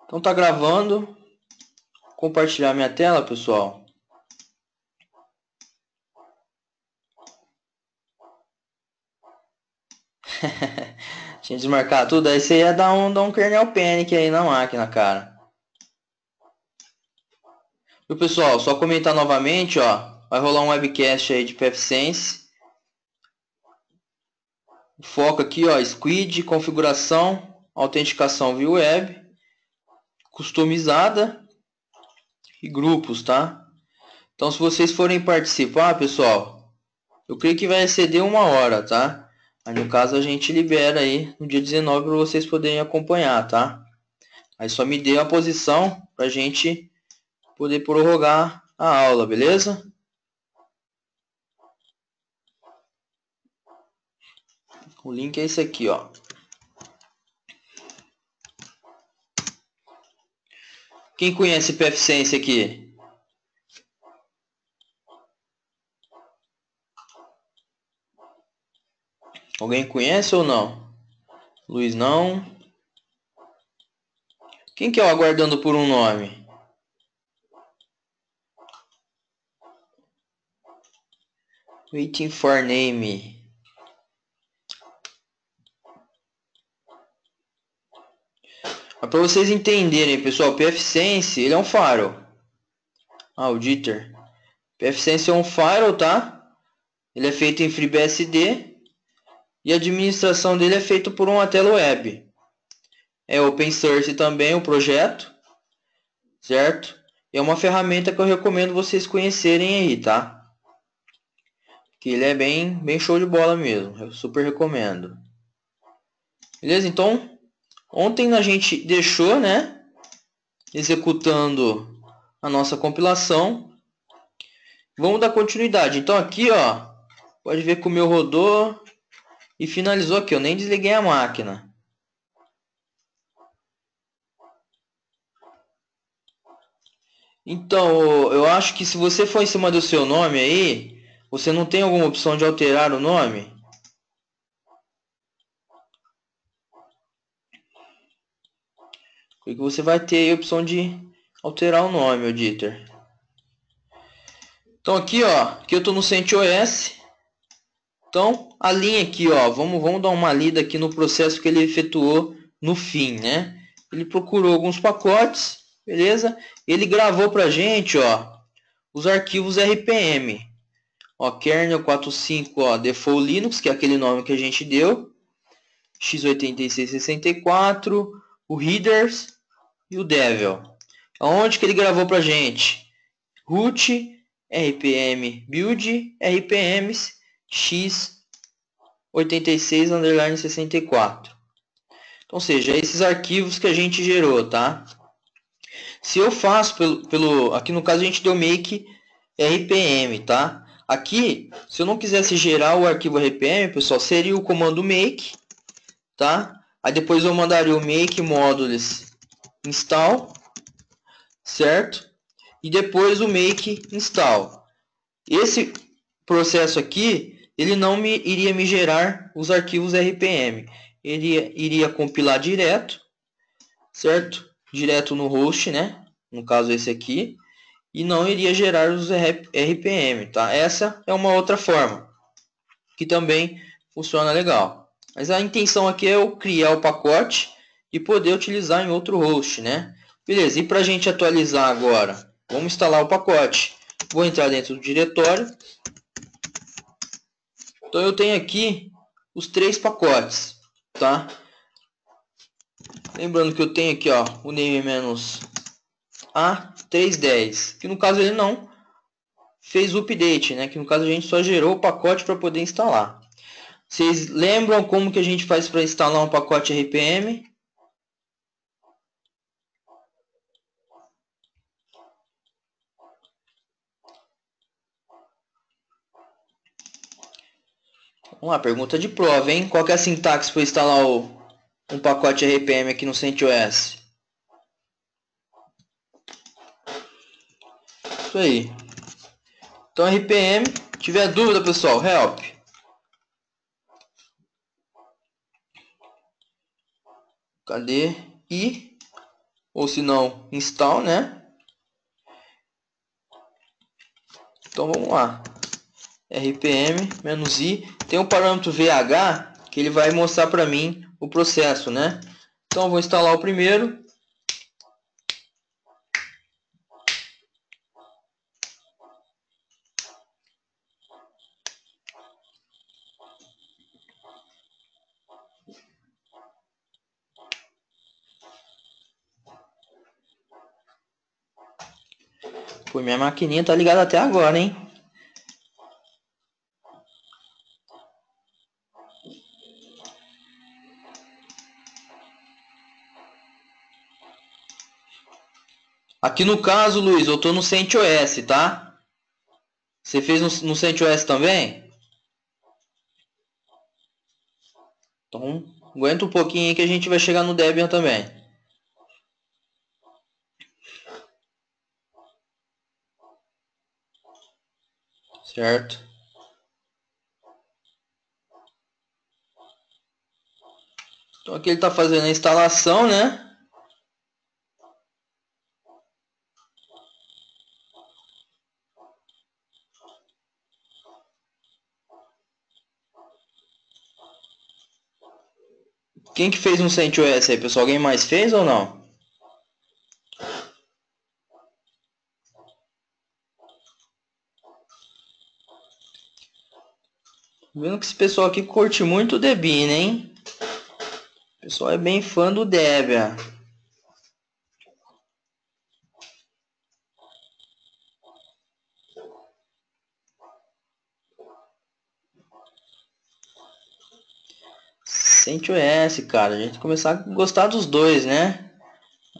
Então tá gravando. Compartilhar minha tela, pessoal. Tinha que desmarcar tudo. Aí você ia dar um kernel panic aí na máquina, cara. E pessoal, só comentar novamente, ó. Vai rolar um webcast aí de pfSense. Foco aqui, ó. Squid, configuração, autenticação via web, customizada e grupos, tá? Então, se vocês forem participar, pessoal, eu creio que vai exceder 1 hora, tá? Aí, no caso, a gente libera aí no dia 19 para vocês poderem acompanhar, tá? Aí só me dê a posição para a gente poder prorrogar a aula, beleza? O link é esse aqui, ó. Quem conhece pfSense aqui? Alguém conhece ou não? Luiz não. Quem que é o aguardando por um nome? Waiting for name. Mas para vocês entenderem, pessoal, pfSense, ele é um firewall. Ah, o Dieter. pfSense é um firewall, tá? Ele é feito em FreeBSD e a administração dele é feita por uma tela web. É open source também o projeto, certo? É uma ferramenta que eu recomendo vocês conhecerem aí, tá? Que ele é bem show de bola mesmo. Eu super recomendo. Beleza? Então, ontem a gente deixou, né? Executando a nossa compilação. Vamos dar continuidade. Então aqui, ó, pode ver que o meu rodou e finalizou aqui. Eu nem desliguei a máquina. Então, eu acho que se você for em cima do seu nome aí, você não tem alguma opção de alterar o nome? Porque você vai ter aí a opção de alterar o nome, o Dieter. Então aqui, ó, aqui eu estou no CentOS. Então, a linha aqui, ó, vamos dar uma lida aqui no processo que ele efetuou no fim, né? Ele procurou alguns pacotes, beleza? Ele gravou pra gente, ó, os arquivos RPM. Ó, kernel 45, ó, default Linux, que é aquele nome que a gente deu. x86-64, o headers e o devil. Aonde que ele gravou pra gente? Root, RPM, build, RPMs, x86-64. Então, ou seja, esses arquivos que a gente gerou, tá? Se eu faço aqui no caso a gente deu make RPM, tá? Aqui, se eu não quisesse gerar o arquivo RPM, pessoal, seria o comando make, tá? Aí depois eu mandaria o make modules install, certo? E depois o make install. Esse processo aqui, ele não iria me gerar os arquivos RPM. Ele iria compilar direto, certo? Direto no host, né? No caso esse aqui. E não iria gerar os RPM, tá? Essa é uma outra forma que também funciona legal. Mas a intenção aqui é eu criar o pacote e poder utilizar em outro host, né? Beleza, e para a gente atualizar agora, vamos instalar o pacote. Vou entrar dentro do diretório. Então eu tenho aqui os 3 pacotes, tá? Lembrando que eu tenho aqui, ó, o name-a310, que no caso ele não fez o update, né? Que no caso a gente só gerou o pacote para poder instalar. Vocês lembram como que a gente faz para instalar um pacote RPM? Vamos lá, pergunta de prova, hein? Qual que é a sintaxe para instalar um pacote RPM aqui no CentOS? Isso aí. Então, RPM, tiver dúvida, pessoal, help. Cadê? E ou se não, install, né? Então vamos lá. RPM-i. Tem um parâmetro VH que ele vai mostrar para mim o processo, né? Então eu vou instalar o primeiro. Pô, minha maquininha tá ligada até agora, hein? Aqui no caso, Luiz, eu tô no CentOS, tá? Você fez no CentOS também? Então, aguenta um pouquinho aí que a gente vai chegar no Debian também. Certo? Então aqui ele está fazendo a instalação, né? Quem que fez um CentOS aí, pessoal? Alguém mais fez ou não? Vendo que esse pessoal aqui curte muito o Debian, hein? O pessoal é bem fã do Debian. CentOS, cara. A gente tem que começar a gostar dos dois, né?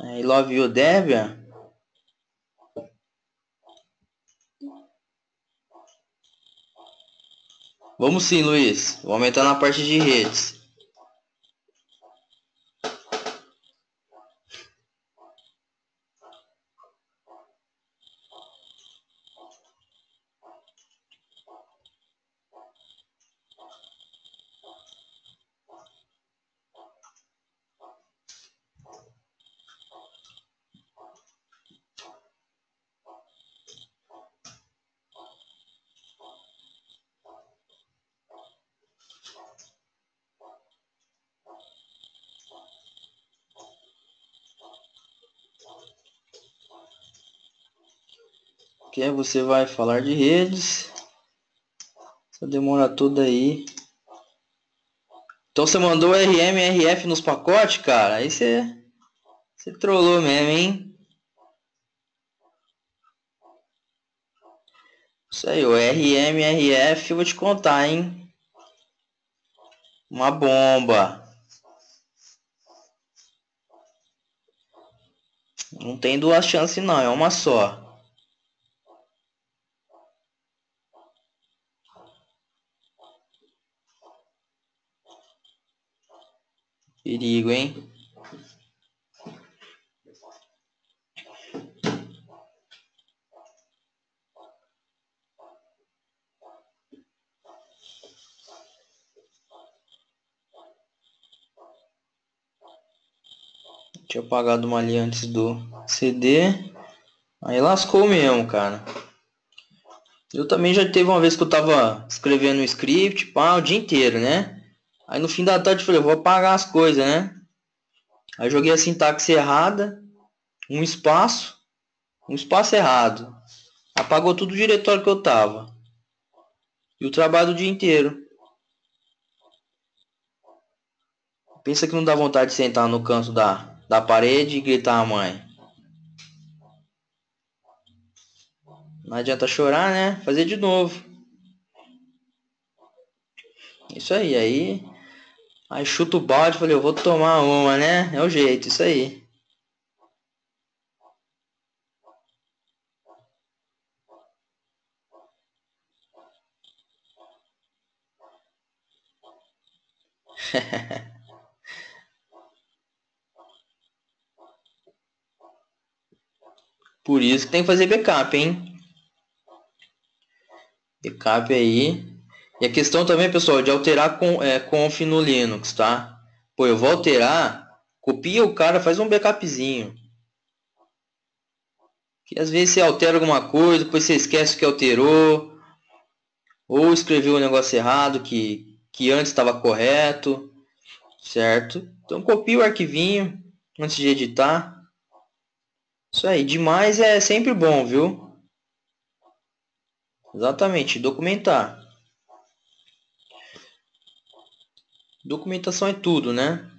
I Love You Debian. Vamos sim, Luiz. Vou aumentar na parte de redes. Que você vai falar de redes. Essa demora toda aí. Então você mandou RM e RF nos pacotes, cara? Aí você trollou mesmo, hein? Isso aí, o RM e RF eu vou te contar, hein? Uma bomba. Não tem duas chances não, é uma só. Perigo, hein? Tinha apagado uma ali antes do CD. Aí lascou mesmo, cara. Eu também já teve uma vez que eu tava escrevendo um script, pá, o dia inteiro, né? Aí no fim da tarde eu falei, vou apagar as coisas, né? Aí joguei a sintaxe errada, um espaço errado. Apagou tudo o diretório que eu tava. E o trabalho do dia inteiro. Pensa que não dá vontade de sentar no canto da parede e gritar a mãe. Não adianta chorar, né? Fazer de novo. Isso aí. Aí chuta o balde e falei, eu vou tomar uma, né? É o jeito, isso aí. Por isso que tem que fazer backup, hein? Backup aí. E a questão também, pessoal, de alterar conf no Linux, tá? Pô, eu vou alterar, copia o cara, faz um backupzinho. Que às vezes você altera alguma coisa, depois você esquece que alterou, ou escreveu o negócio errado que antes estava correto, certo? Então copia o arquivinho antes de editar. Isso aí, demais é sempre bom, viu? Exatamente, documentar. Documentação é tudo, né?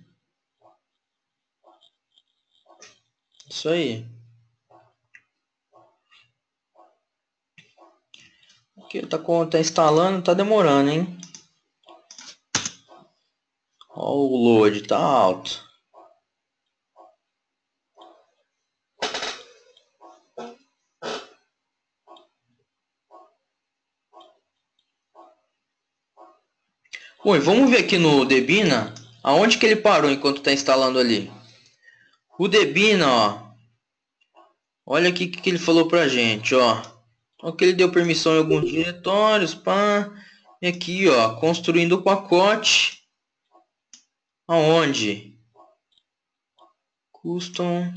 Isso aí. Aqui tá instalando, tá demorando, hein? Ó, o load tá alto. Bom, e vamos ver aqui no Debina, aonde que ele parou enquanto está instalando ali. O Debina, ó, olha aqui o que ele falou pra gente, ó. Então, que ele deu permissão em alguns diretórios, pá. E aqui, ó, construindo o pacote. Aonde? Custom.deb,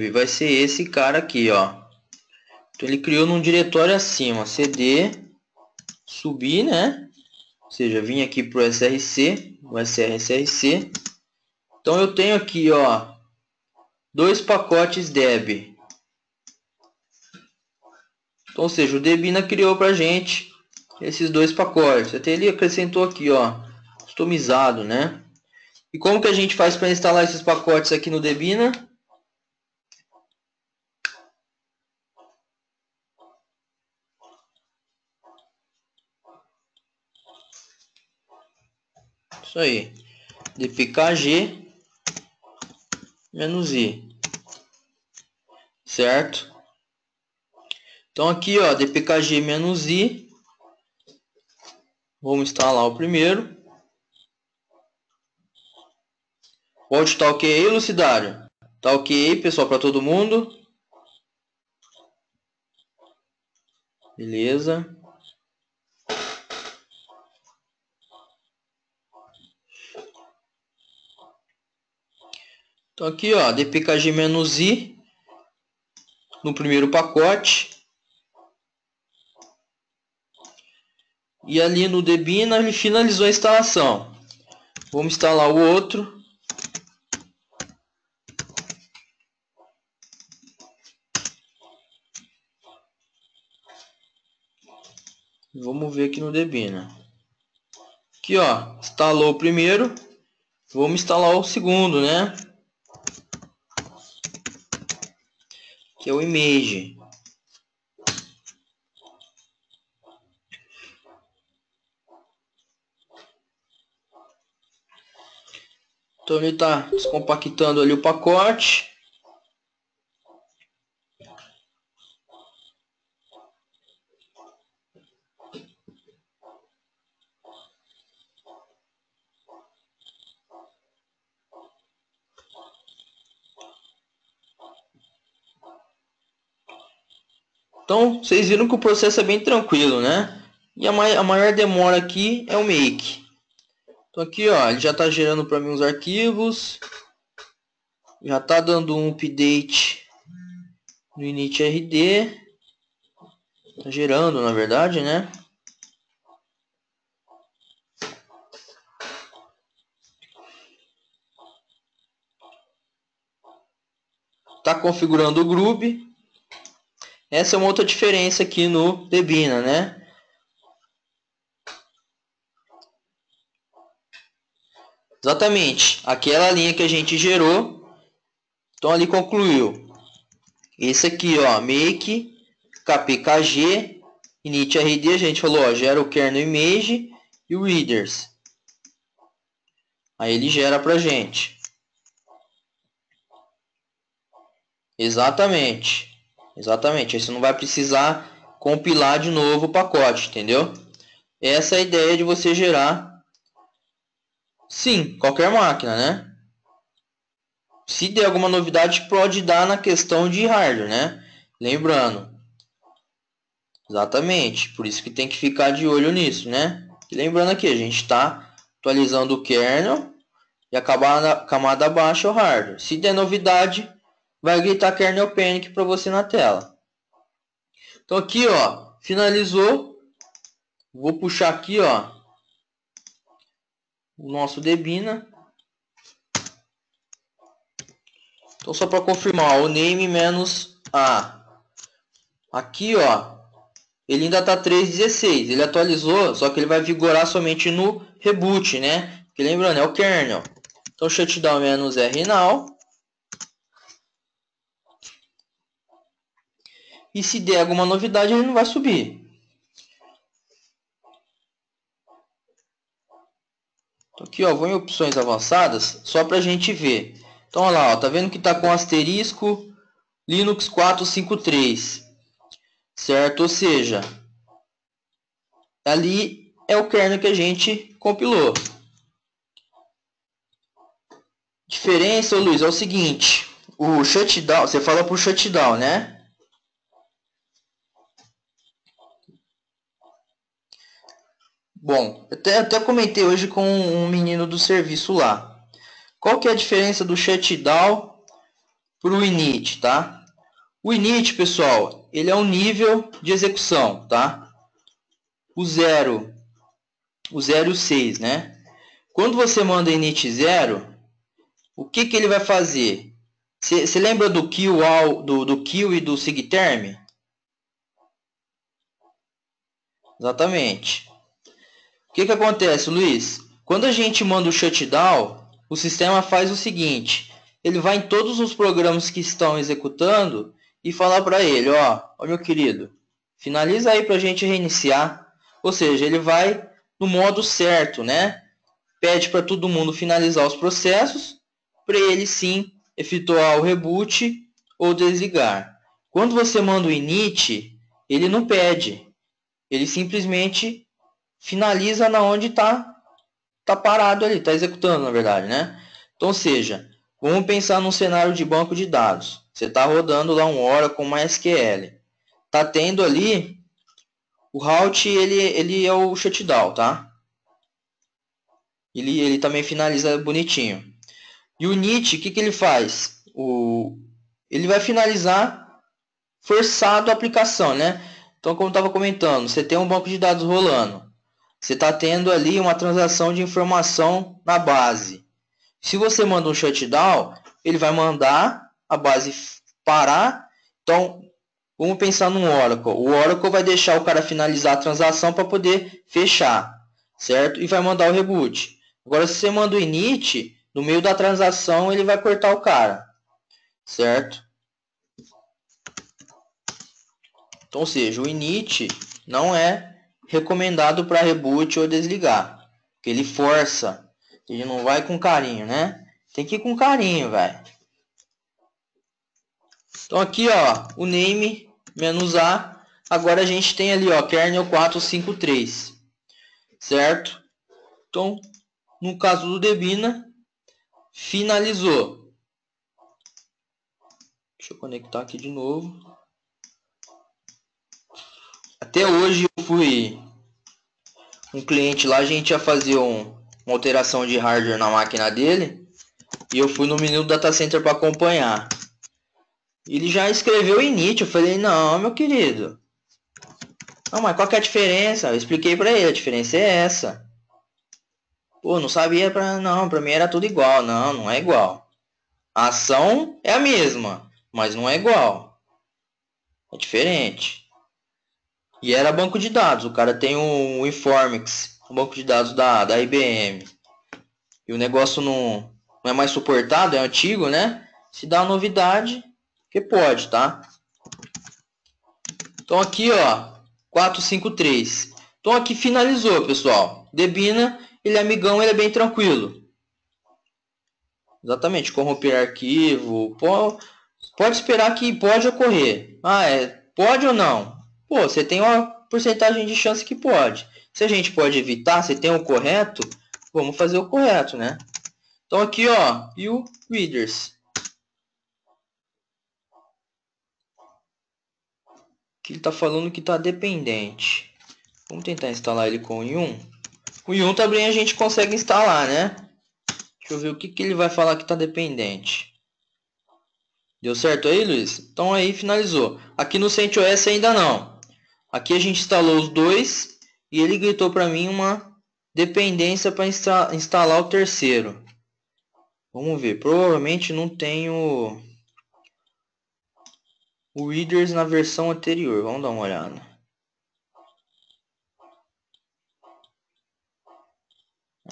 vai ser esse cara aqui, ó. Então ele criou num diretório acima, cd, subir, né? Ou seja, vim aqui pro src, o src. Então eu tenho aqui, ó, 2 pacotes deb. Então, ou seja, o Debina criou pra gente esses 2 pacotes. Até ele acrescentou aqui, ó, customizado, né? E como que a gente faz para instalar esses pacotes aqui no Debina? Isso aí. dpkg -i. Certo? Então aqui, ó, dpkg -i. Vamos instalar o primeiro. O áudio tá ok aí, Lucidário? Tá ok, pessoal, para todo mundo? Beleza. Então aqui, ó, dpkg -i no primeiro pacote. E ali no Debina ele finalizou a instalação. Vamos instalar o outro. Vamos ver aqui no Debina. Aqui, ó, instalou o primeiro. Vamos instalar o segundo, né? Que é o image. Então ele está descompactando ali o pacote. Então vocês viram que o processo é bem tranquilo, né? E a maior demora aqui é o make. Então aqui, ó, ele já está gerando para mim os arquivos. Já está dando um update no init.rd. Está gerando, na verdade, né? Está configurando o Groove. Essa é uma outra diferença aqui no Debina, né? Exatamente, aquela linha que a gente gerou, então ali concluiu. Esse aqui, ó, make kpkg init.rd, a gente falou, ó, gera o kernel image e o readers. Aí ele gera pra gente. Exatamente. Exatamente, aí você não vai precisar compilar de novo o pacote, entendeu? Essa é a ideia de você gerar, sim, qualquer máquina, né? Se der alguma novidade, pode dar na questão de hardware, né? Lembrando. Exatamente. Por isso que tem que ficar de olho nisso, né? E lembrando aqui, a gente está atualizando o kernel e a camada abaixo é o hardware. Se der novidade, vai gritar kernel panic para você na tela. Então aqui, ó, finalizou. Vou puxar aqui, ó, o nosso Debina. Então só para confirmar, ó, o name menos a. Aqui, ó, ele ainda está 3.16. Ele atualizou, só que ele vai vigorar somente no reboot, né? Porque lembrando, é o kernel. Então shutdown menos R now. E se der alguma novidade, ele não vai subir. Então, aqui, ó, vou em opções avançadas, só para a gente ver. Então, olha lá, ó, tá vendo que está com asterisco Linux 453, certo? Ou seja, ali é o kernel que a gente compilou. Diferença, Luiz, é o seguinte: o shutdown, você fala para o shutdown, né? Bom, até comentei hoje com um menino do serviço lá. Qual que é a diferença do shutdown para o init, tá? O init, pessoal, ele é um nível de execução, tá? O 0 e o 6, né? Quando você manda init 0, o que ele vai fazer? Você lembra do kill, do kill e do sigterm? Exatamente. O que acontece, Luiz? Quando a gente manda o shutdown, o sistema faz o seguinte: ele vai em todos os programas que estão executando e falar para ele, ó, meu querido, finaliza aí para a gente reiniciar. Ou seja, ele vai no modo certo, né? Pede para todo mundo finalizar os processos para ele sim efetuar o reboot ou desligar. Quando você manda o init, ele não pede, ele simplesmente finaliza na onde tá parado ali, está executando, na verdade, né? Então, ou seja, vamos pensar num cenário de banco de dados. Você está rodando lá um Oracle, uma SQL. Tá tendo ali o route, ele é o shutdown, tá? Ele também finaliza bonitinho. E o init, o que ele faz? Ele vai finalizar forçado a aplicação, né? Então, como eu estava comentando, você tem um banco de dados rolando. Você está tendo ali uma transação de informação na base. Se você manda um shutdown, ele vai mandar a base parar. Então, vamos pensar no Oracle. O Oracle vai deixar o cara finalizar a transação para poder fechar, certo? E vai mandar o reboot. Agora, se você manda o init, no meio da transação ele vai cortar o cara, certo? Então, ou seja, o init não é recomendado para reboot ou desligar, porque ele força, ele não vai com carinho, né? Tem que ir com carinho, velho. Então aqui, ó, o name "-a", agora a gente tem ali, ó, kernel 453, certo? Então, no caso do Debina, finalizou. Deixa eu conectar aqui de novo. Até hoje eu fui um cliente lá, a gente ia fazer uma alteração de hardware na máquina dele e eu fui no menu do data center para acompanhar. Ele já escreveu init, eu falei, não, meu querido. Não, mas qual que é a diferença? Eu expliquei para ele, a diferença é essa. Pô, não sabia não, para mim era tudo igual. Não, não é igual. A ação é a mesma, mas não é igual. É diferente. E era banco de dados. O cara tem um Informix, um banco de dados da IBM. E o negócio não é mais suportado, é antigo, né? Se dá novidade, que pode, tá? Então aqui, ó, 453. Então aqui finalizou, pessoal. Debina, ele é amigão, ele é bem tranquilo. Exatamente, corromper arquivo. Pode esperar que pode ocorrer. Ah, pode ou não? Pô, você tem uma porcentagem de chance que pode. Se a gente pode evitar, se tem o correto, vamos fazer o correto, né? Então aqui, ó, e o readers. Que ele está falando que está dependente. Vamos tentar instalar ele com o Yum. O Yum também a gente consegue instalar, né? Deixa eu ver o que ele vai falar que está dependente. Deu certo aí, Luiz? Então aí finalizou. Aqui no CentOS ainda não. Aqui a gente instalou os dois e ele gritou para mim uma dependência para instalar o terceiro. Vamos ver. Provavelmente não tenho o Readers na versão anterior. Vamos dar uma olhada.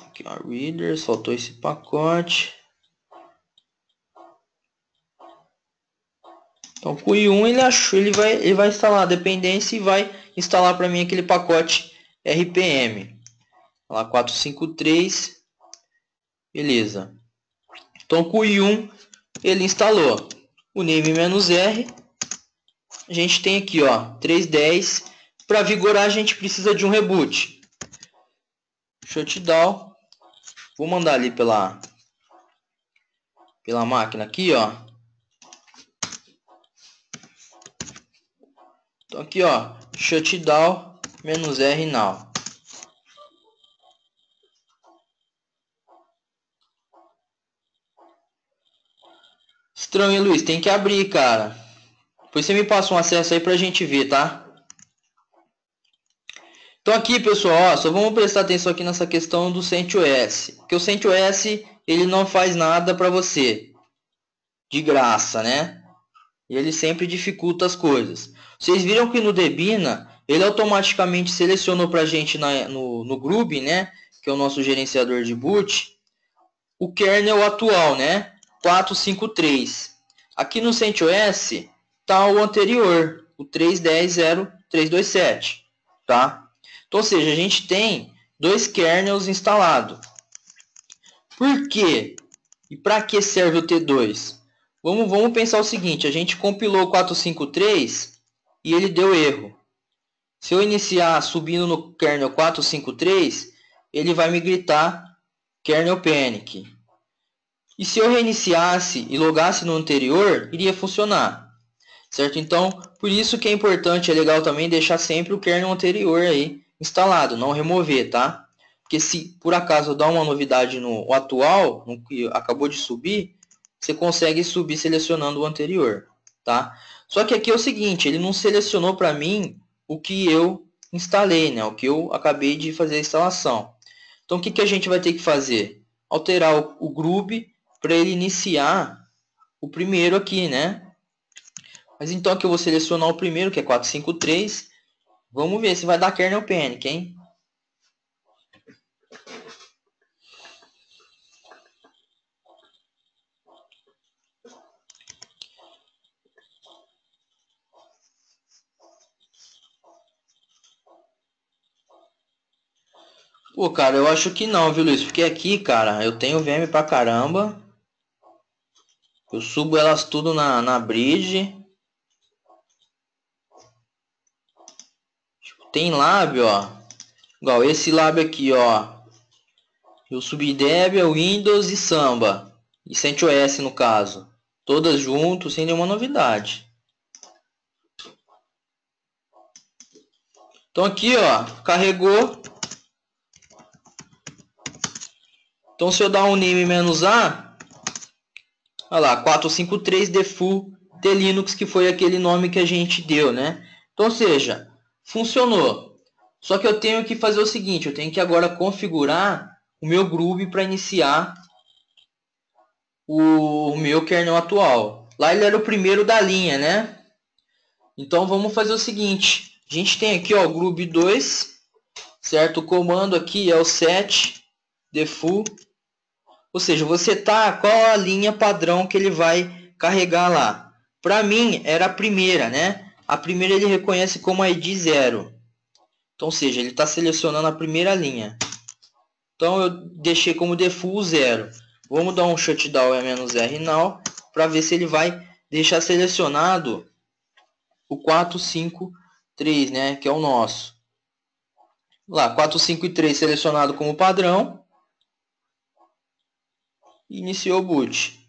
Aqui, ó, Readers, faltou esse pacote. Então, com o i1 ele achou, ele vai instalar a dependência e vai instalar para mim aquele pacote RPM. Lá 453, beleza. Então, com o i1 ele instalou o name-r. A gente tem aqui, ó, 3.10. Para vigorar a gente precisa de um reboot. Shutdown. Vou mandar ali pela máquina aqui, ó. Então aqui, ó, shutdown -r now. Estranho, hein, Luiz? Tem que abrir, cara. Depois você me passa um acesso aí pra gente ver, tá? Então aqui, pessoal, ó, só vamos prestar atenção aqui nessa questão do CentOS. Porque o CentOS, ele não faz nada para você de graça, né? Ele sempre dificulta as coisas. Vocês viram que no Debina, ele automaticamente selecionou para a gente no Grub, né? Que é o nosso gerenciador de boot, o kernel atual, né? 453. Aqui no CentOS está o anterior, o 3.10.0.327, tá? Então, ou seja, a gente tem dois kernels instalados. Por quê? E para que serve o T2? Vamos pensar o seguinte, a gente compilou o 453 e ele deu erro. Se eu iniciar subindo no kernel 453, ele vai me gritar kernel panic. E se eu reiniciasse e logasse no anterior, iria funcionar. Certo? Então, por isso que é importante, é legal também deixar sempre o kernel anterior aí instalado, não remover, tá? Porque se por acaso dá uma novidade no atual, no que acabou de subir, você consegue subir selecionando o anterior, tá? Só que aqui é o seguinte, ele não selecionou para mim o que eu instalei, né? O que eu acabei de fazer a instalação. Então, o que, que a gente vai ter que fazer? Alterar o Grub para ele iniciar o primeiro aqui, né? Mas então aqui eu vou selecionar o primeiro, que é 453. Vamos ver se vai dar kernel panic, hein? Pô, cara, eu acho que não, viu, Luiz? Porque aqui, cara, eu tenho VM pra caramba. Eu subo elas tudo na bridge. Tem lab, ó. Igual esse lab aqui, ó. Eu subi Debian, Windows e Samba. E CentOS no caso. Todas juntas, sem nenhuma novidade. Então aqui, ó, carregou. Então se eu dar um name-a, olha lá, 453 default Linux, que foi aquele nome que a gente deu, né? Então, ou seja, funcionou. Só que eu tenho que fazer o seguinte, eu tenho que agora configurar o meu Groove para iniciar o meu kernel atual. Lá ele era o primeiro da linha, né? Então vamos fazer o seguinte, a gente tem aqui ó, o Groove 2, certo? O comando aqui é o set default, ou seja, você tá qual a linha padrão que ele vai carregar lá. Para mim era a primeira, né? A primeira ele reconhece como ID 0. Então, ou seja, ele está selecionando a primeira linha. Então eu deixei como default 0. Vamos dar um shutdown -r now para ver se ele vai deixar selecionado o 453, né, que é o nosso. Lá, 453 selecionado como padrão. Iniciou o boot.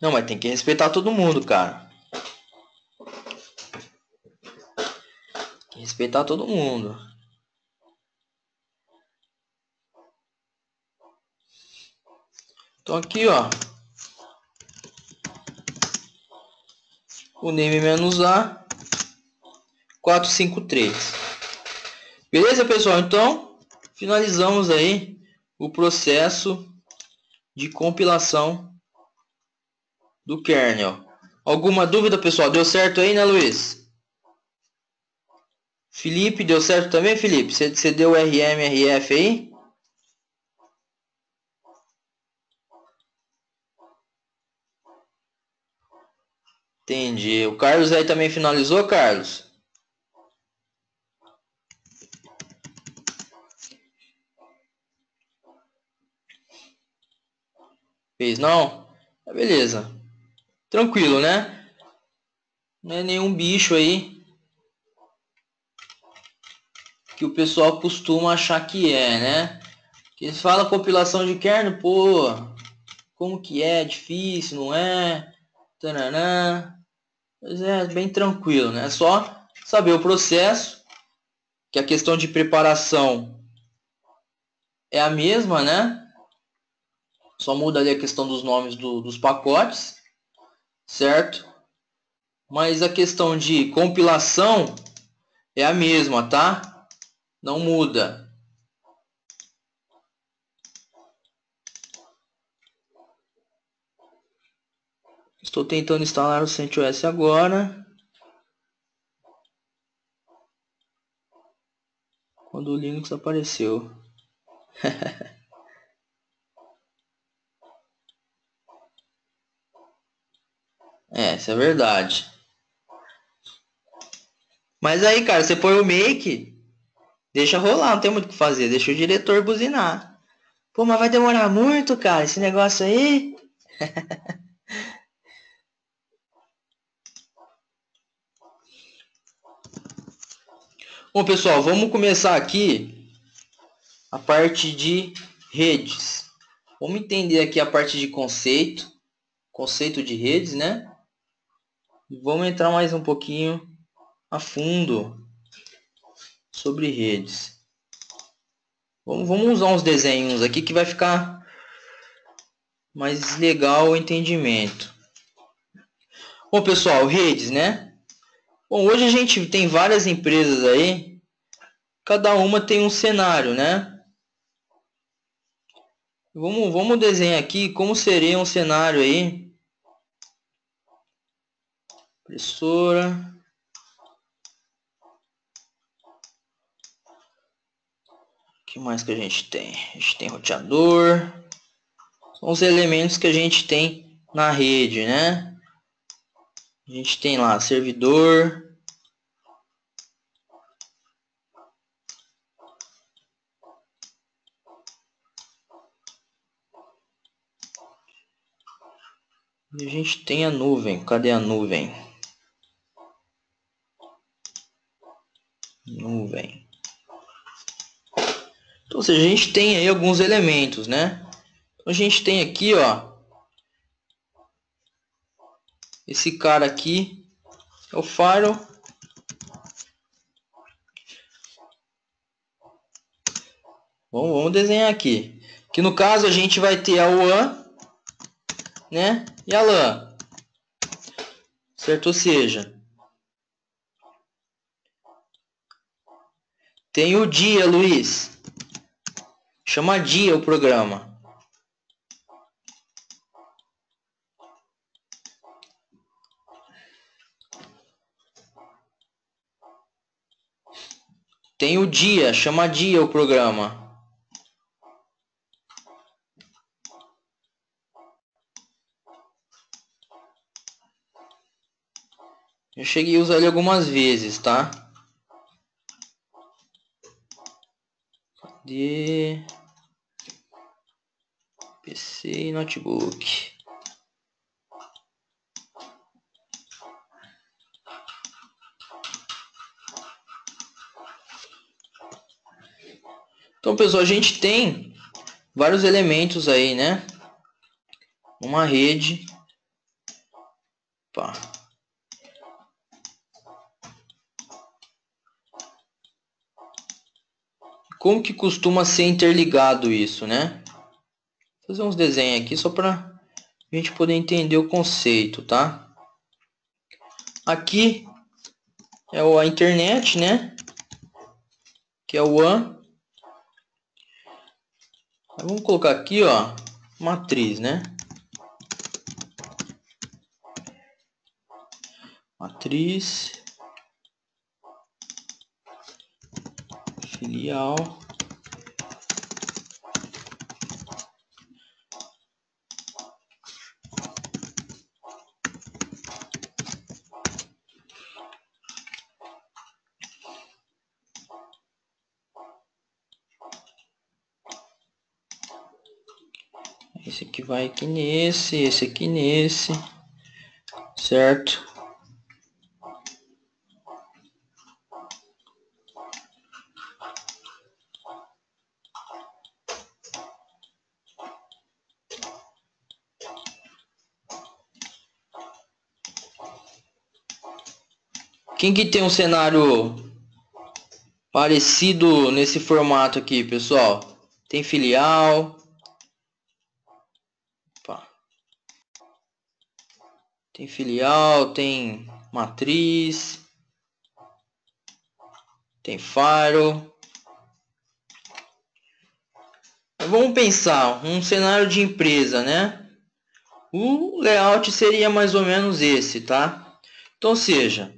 Não, mas tem que respeitar todo mundo, cara. Tem que respeitar todo mundo. Então aqui, ó, o name-a 453. Beleza, pessoal? Então, finalizamos aí o processo de compilação do kernel. Alguma dúvida, pessoal? Deu certo aí, né, Luiz? Felipe, deu certo também, Felipe? Você deu RMRF aí? Entendi. O Carlos aí também finalizou, Carlos? Fez não? Beleza. Tranquilo, né? Não é nenhum bicho aí que o pessoal costuma achar que é, né? Que eles falam compilação de kernel, pô, como que é? Difícil, não é? Tananã. Mas é bem tranquilo, né? É só saber o processo, que a questão de preparação é a mesma, né? Só muda ali a questão dos nomes dos pacotes, certo? Mas a questão de compilação é a mesma, tá? Não muda. Estou tentando instalar o CentOS agora. Quando o Linux apareceu. Isso é verdade. Mas aí, cara, você põe o make, deixa rolar, não tem muito o que fazer. Deixa o diretor buzinar. Pô, mas vai demorar muito, cara, esse negócio aí. Bom, pessoal, vamos começar aqui a parte de redes. Vamos entender aqui a parte de conceito de redes, né? E vamos entrar mais um pouquinho a fundo sobre redes. Vamos usar uns desenhos aqui que vai ficar mais legal o entendimento. Bom, pessoal, redes, né? Bom, hoje a gente tem várias empresas aí, cada uma tem um cenário, né? Vamos desenhar aqui como seria um cenário aí. Impressora. O que mais que a gente tem? A gente tem roteador. São os elementos que a gente tem na rede, né? A gente tem lá servidor. E a gente tem a nuvem. Cadê a nuvem? Nuvem. Então, ou seja, a gente tem aí alguns elementos, né? Então, a gente tem aqui, ó, esse cara aqui é o firewall. Vamos desenhar aqui. Que no caso a gente vai ter a WAN, né? E a LAN. Certo? Ou seja, tem o dia, Luiz. Chama dia o programa. Tem o dia, chama dia o programa. Eu cheguei a usar ele algumas vezes, tá? De PC e notebook. Então, pessoal, a gente tem vários elementos aí, né? Uma rede. Opa. Como que costuma ser interligado isso, né? fazer uns desenhos aqui só para a gente poder entender o conceito, tá? Aqui é a internet, né? Que é o WAN. Vamos colocar aqui, ó, matriz, né? Matriz, filial, esse aqui vai aqui nesse, esse aqui nesse, certo? Quem que tem um cenário parecido nesse formato aqui, pessoal? Tem filial. Opa. Tem filial, tem matriz, tem firewall. Vamos pensar um cenário de empresa, né? O layout seria mais ou menos esse, tá? Então, ou seja,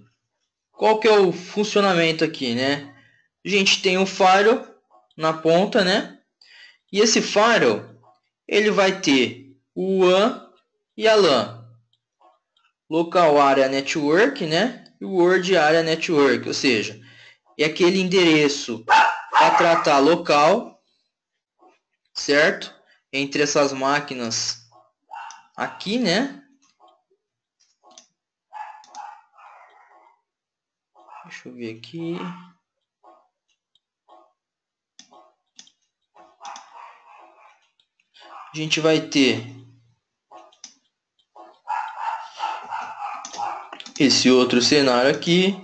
qual que é o funcionamento aqui, né? A gente tem o firewall na ponta, né? E esse firewall, ele vai ter o WAN e a LAN. Local Area Network, né? E o World Area Network, ou seja, é aquele endereço para tratar local, certo? Entre essas máquinas aqui, né? Deixa eu ver aqui. A gente vai ter esse outro cenário aqui.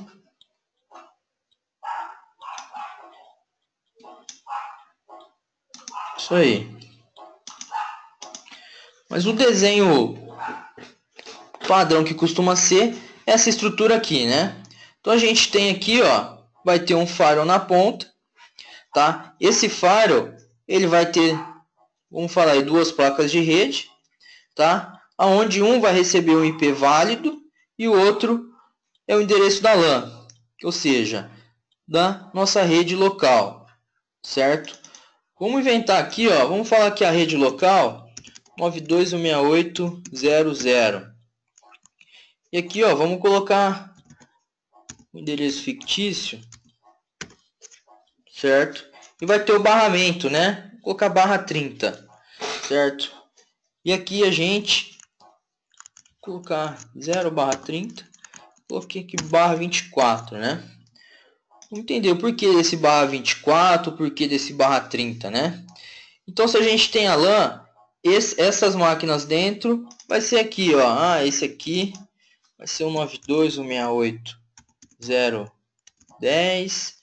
Isso aí. Mas o desenho padrão que costuma ser essa estrutura aqui, né? Então a gente tem aqui, ó, vai ter um firewall na ponta, tá? Esse firewall, ele vai ter, vamos falar aí, duas placas de rede, tá? Aonde um vai receber um IP válido e o outro é o endereço da LAN, ou seja, da nossa rede local, certo? Vamos inventar aqui, ó, vamos falar que a rede local 92.168.0.0. E aqui, ó, vamos colocar o endereço fictício, certo? E vai ter o barramento, né? Vou colocar barra 30, certo? E aqui a gente colocar 0/30, coloquei aqui barra 24, né? Vamos entender o porquê desse barra 24, o porquê desse barra 30, né? Então, se a gente tem a LAN, essas máquinas dentro vai ser aqui, ó. Ah, esse aqui vai ser o 92.168.0.10.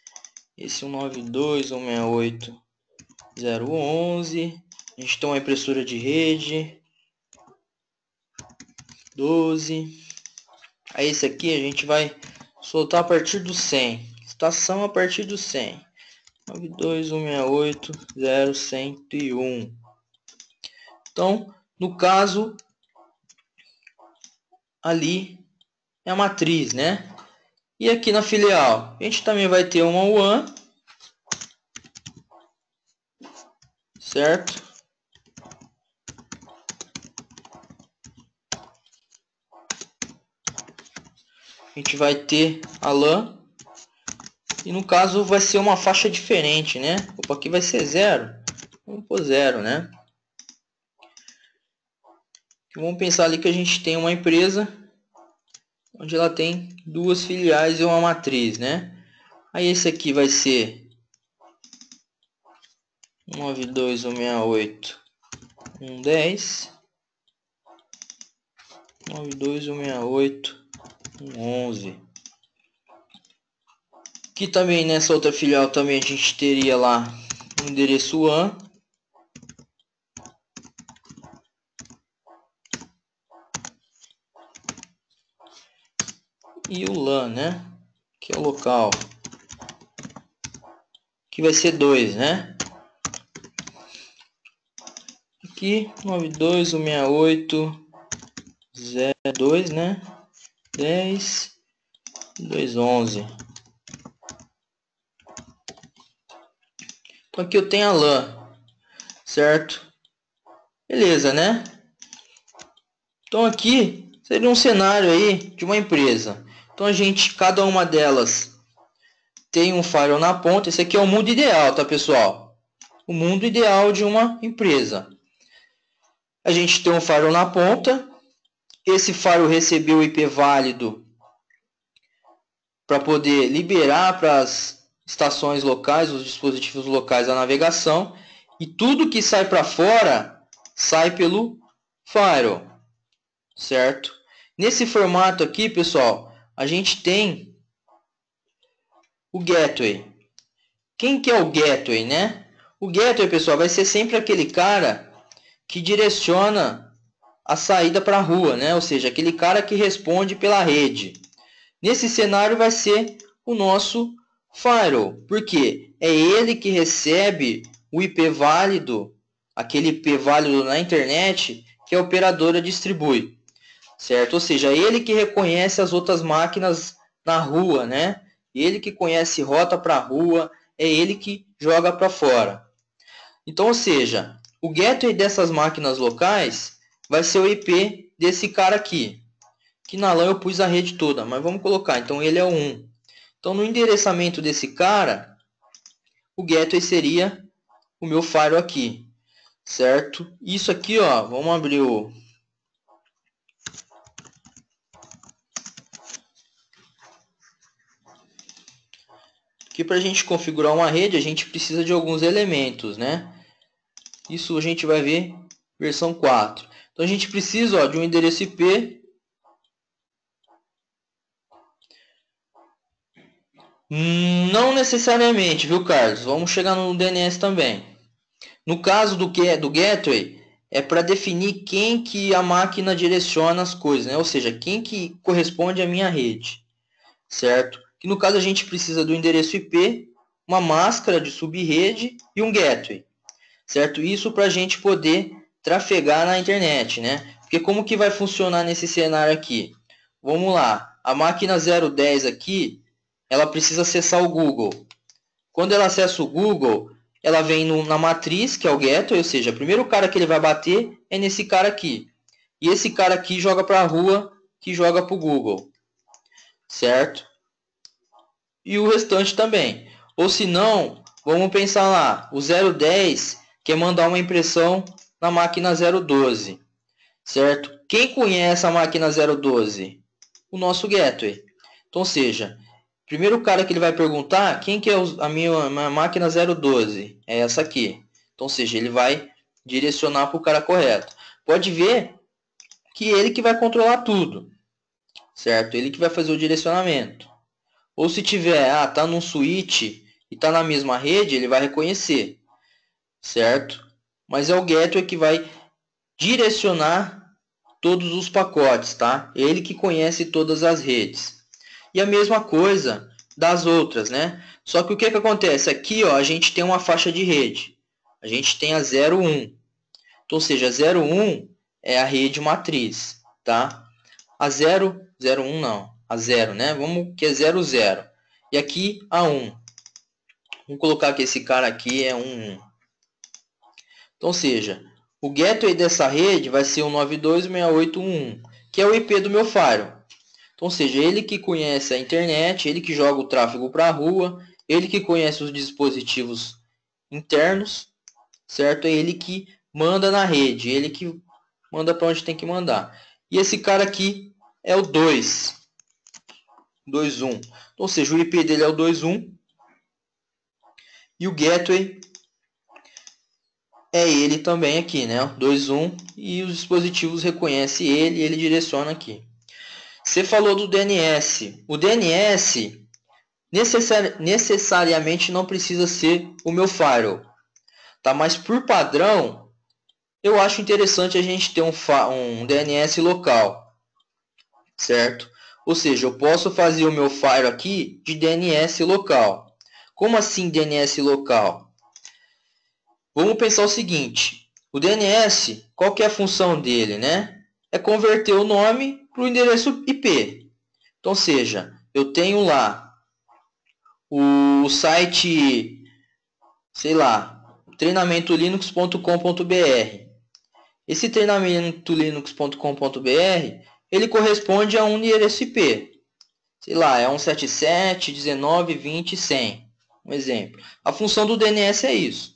Esse 192.168.0.11. A gente tem uma impressora de rede 12. Aí esse aqui a gente vai soltar a partir do 100. Estação a partir do 100. 92.168.0.101. Então, no caso, ali é a matriz, né? E aqui na filial, a gente também vai ter uma WAN, certo? A gente vai ter a LAN. E no caso vai ser uma faixa diferente, né? Opa, aqui vai ser 0. Vamos pôr 0, né? Vamos pensar ali que a gente tem uma empresa onde ela tem duas filiais e uma matriz, né? Aí esse aqui vai ser 92.168.1.10, 92.168.1.11. Aqui também nessa outra filial também a gente teria lá o endereço WAN, e o LAN, né? Que é o local. Que vai ser 2, né? Aqui 92.168.0.2, né? 10.2.11. Então aqui eu tenho a LAN, certo? Beleza, né? Então aqui seria um cenário aí de uma empresa. Então cada uma delas tem um firewall na ponta. Esse aqui é o mundo ideal, tá, pessoal? O mundo ideal de uma empresa. A gente tem um firewall na ponta. Esse firewall recebeu o IP válido para poder liberar para as estações locais, os dispositivos locais, a navegação. E tudo que sai para fora sai pelo firewall, certo? Nesse formato aqui, pessoal, a gente tem o gateway. Quem que é o gateway, né? O gateway, pessoal, vai ser sempre aquele cara que direciona a saída para a rua, né? Ou seja, aquele cara que responde pela rede. Nesse cenário vai ser o nosso firewall, porque é ele que recebe o IP válido, aquele IP válido na internet que a operadora distribui, certo? Ou seja, é ele que reconhece as outras máquinas na rua, né? Ele que conhece rota para a rua, é ele que joga para fora. Então, ou seja, o gateway dessas máquinas locais vai ser o IP desse cara aqui. Que na LAN eu pus a rede toda, mas vamos colocar. Então, ele é o 1. Então, no endereçamento desse cara, o gateway seria o meu firewall aqui, certo? Isso aqui, ó, vamos abrir o... Aqui para a gente configurar uma rede, a gente precisa de alguns elementos, né? Isso a gente vai ver versão 4. Então, a gente precisa, ó, de um endereço IP. Não necessariamente, viu, Carlos? Vamos chegar no DNS também. No caso do gateway, é para definir quem que a máquina direciona as coisas, né? Ou seja, quem que corresponde à minha rede, certo? Que no caso a gente precisa do endereço IP, uma máscara de subrede e um gateway, certo? Isso para a gente poder trafegar na internet, né? Porque como que vai funcionar nesse cenário aqui? Vamos lá, a máquina 010 aqui, ela precisa acessar o Google. Quando ela acessa o Google, ela vem na matriz, que é o gateway, ou seja, o primeiro cara que ele vai bater é nesse cara aqui. E esse cara aqui joga para a rua, que joga para o Google, certo? E o restante também. Ou se não, vamos pensar lá, o 010 quer mandar uma impressão na máquina 012, certo? Quem conhece a máquina 012? O nosso gateway. Então, ou seja, primeiro cara que ele vai perguntar, quem que é a minha máquina 012? É essa aqui. Então, ou seja, ele vai direcionar para o cara correto. Pode ver que ele que vai controlar tudo, certo? Ele que vai fazer o direcionamento. Ou se tiver, tá num switch e está na mesma rede, ele vai reconhecer, certo? Mas é o gateway que vai direcionar todos os pacotes, tá? Ele que conhece todas as redes. E a mesma coisa das outras, né? Só que o que acontece? Aqui, ó, a gente tem uma faixa de rede. A gente tem a 01. Então, ou seja, a 01 é a rede matriz, tá? A 01 não. A 0, né? Vamos que é 00. E aqui a 1. Vamos colocar que esse cara aqui é 1. Então, ou seja, o gateway dessa rede vai ser o 92.168.1.1, que é o IP do meu firewall. Então, ou seja, ele que conhece a internet, ele que joga o tráfego para a rua, ele que conhece os dispositivos internos, certo? É ele que manda na rede, ele que manda para onde tem que mandar. E esse cara aqui é o 2.1. Então, ou seja, o IP dele é o 2.1 e o gateway é ele também aqui, né? 2.1, e os dispositivos reconhecem ele e ele direciona aqui. Você falou do DNS. O DNS necessariamente não precisa ser o meu firewall, tá? Mas por padrão, eu acho interessante a gente ter um DNS local, certo? Ou seja, eu posso fazer o meu file aqui de DNS local. Como assim DNS local? Vamos pensar o seguinte, o DNS, qual que é a função dele, né? É converter o nome para o endereço IP. Então, seja, eu tenho lá o site, sei lá, treinamentolinux.com.br. Esse treinamentolinux.com.br, ele corresponde a um endereço IP. Sei lá, é 177.19.20.100. Um exemplo. A função do DNS é isso.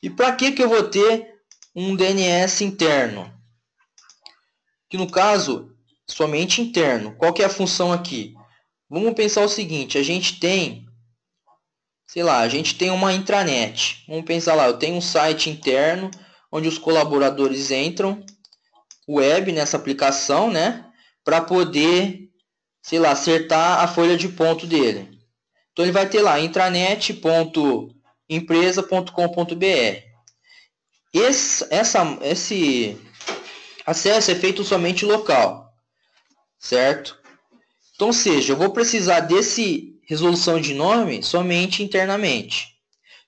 E para que eu vou ter um DNS interno? Que no caso, somente interno. Qual que é a função aqui? Vamos pensar o seguinte, a gente tem, sei lá, a gente tem uma intranet. Vamos pensar lá, eu tenho um site interno onde os colaboradores entram web nessa aplicação, né, para poder, sei lá, acertar a folha de ponto dele. Então ele vai ter lá intranet.empresa.com.br. Esse acesso é feito somente local, certo? Então, seja, eu vou precisar desse resolução de nome somente internamente.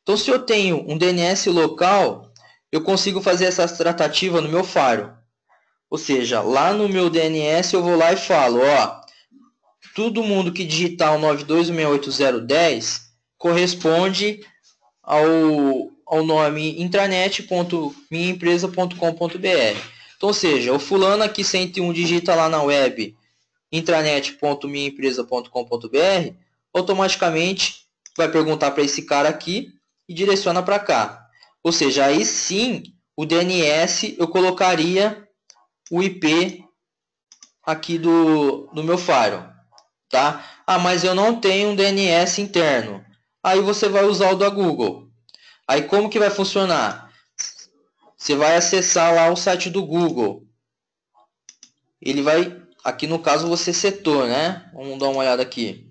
Então, se eu tenho um DNS local, eu consigo fazer essa tratativa no meu firewall. Ou seja, lá no meu DNS eu vou lá e falo, ó, todo mundo que digitar o 92.168.010 corresponde ao nome intranet.minhaempresa.com.br. Então, ou seja, o fulano aqui 101 digita lá na web intranet.minhaempresa.com.br, automaticamente vai perguntar para esse cara aqui e direciona para cá. Ou seja, aí sim, o DNS eu colocaria o IP aqui do meu firewall, tá? Ah, mas eu não tenho um DNS interno. Aí você vai usar o da Google. Aí como que vai funcionar? Você vai acessar lá o site do Google. Ele vai, aqui no caso você setou, né? Vamos dar uma olhada aqui.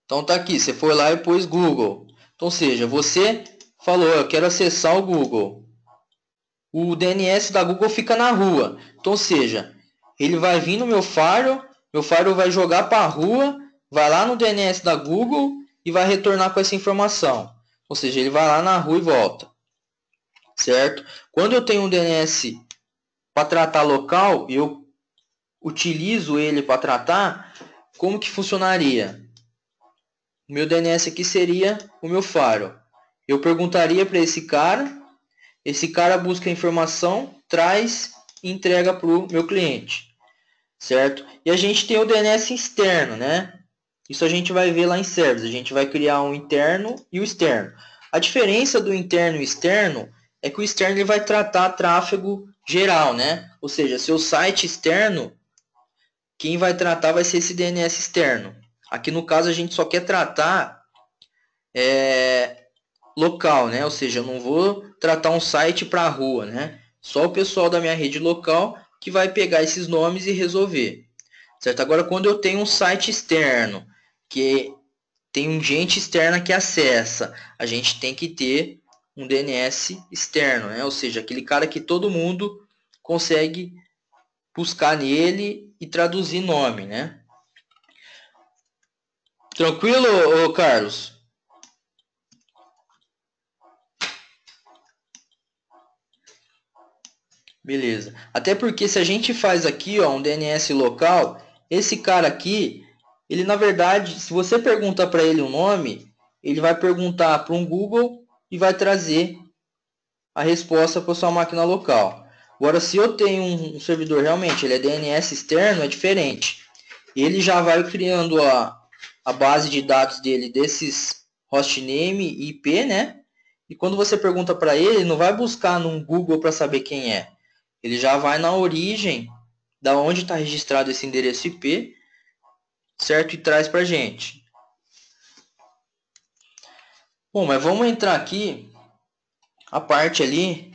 Então tá aqui, você foi lá e pôs Google. Então, ou seja, você falou, eu quero acessar o Google. O DNS da Google fica na rua. Então, ou seja, ele vai vir no meu firewall vai jogar para a rua, vai lá no DNS da Google e vai retornar com essa informação. Ou seja, ele vai lá na rua e volta. Certo? Quando eu tenho um DNS para tratar local, eu utilizo ele para tratar, como que funcionaria? O meu DNS aqui seria o meu firewall. Eu perguntaria para esse cara busca a informação, traz e entrega para o meu cliente, certo? E a gente tem o DNS externo, né? Isso a gente vai ver lá em servers. A gente vai criar um interno e o externo. A diferença do interno e externo é que o externo ele vai tratar tráfego geral, né? Ou seja, seu site externo, quem vai tratar vai ser esse DNS externo. Aqui no caso a gente só quer tratar local, né? Ou seja, eu não vou tratar um site para a rua, né? Só o pessoal da minha rede local que vai pegar esses nomes e resolver, certo? Agora, quando eu tenho um site externo, que tem um gente externa que acessa, a gente tem que ter um DNS externo, né? Ou seja, aquele cara que todo mundo consegue buscar nele e traduzir nome, né? Tranquilo, Carlos? Beleza. Até porque se a gente faz aqui, ó, um DNS local, esse cara aqui, ele na verdade, se você pergunta para ele um nome, ele vai perguntar para um Google e vai trazer a resposta para sua máquina local. Agora, se eu tenho um servidor realmente, ele é DNS externo, é diferente. Ele já vai criando a base de dados dele desses hostname e IP, né? E quando você pergunta para ele, ele não vai buscar no Google para saber quem é. Ele já vai na origem da onde está registrado esse endereço IP, certo? E traz para a gente. Bom, mas vamos entrar aqui a parte ali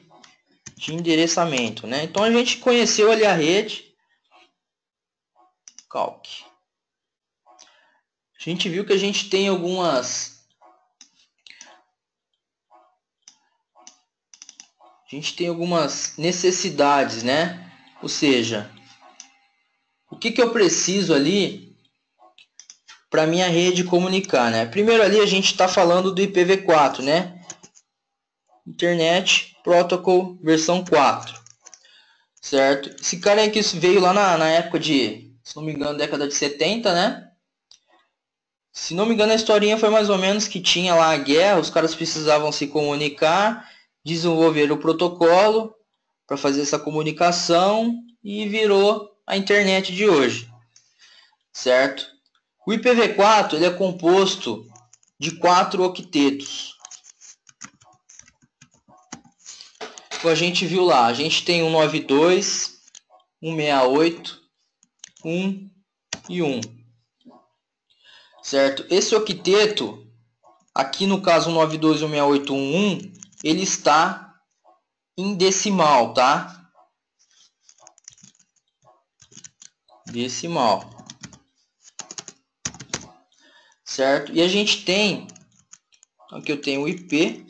de endereçamento, né? Então a gente conheceu ali a rede calc. A gente viu que a gente tem algumas necessidades, né? Ou seja, que eu preciso ali para minha rede comunicar, né? Primeiro ali a gente está falando do IPv4, né? Internet Protocol versão 4, certo? Esse cara aqui veio lá na época de, se não me engano, década de 70, né? Se não me engano, a historinha foi mais ou menos que tinha lá a guerra, os caras precisavam se comunicar, desenvolver o protocolo para fazer essa comunicação e virou a internet de hoje, certo? O IPv4 ele é composto de 4 octetos. Como a gente viu lá, a gente tem 192, 168, 1 e 1. Certo? Esse octeto, aqui no caso 192, 168, 1, ele está em decimal, tá? Decimal. Certo? E a gente tem, aqui eu tenho o IP,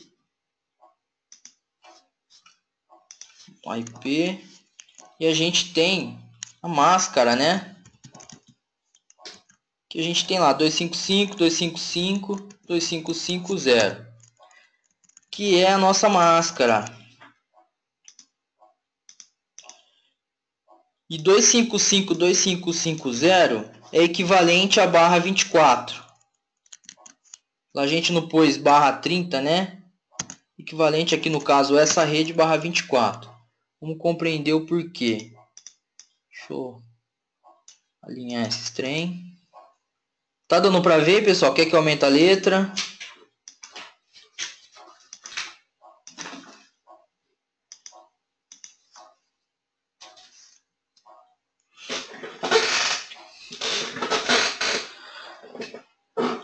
e a gente tem a máscara, né? Que a gente tem lá 255, 255, 2550, que é a nossa máscara. E 255, 2550 é equivalente a barra 24. Lá a gente não pôs barra 30, né? Equivalente aqui no caso essa rede barra 24. Vamos compreender o porquê. Deixa eu alinhar esse trem. Tá dando para ver, pessoal? Quer que eu aumente a letra?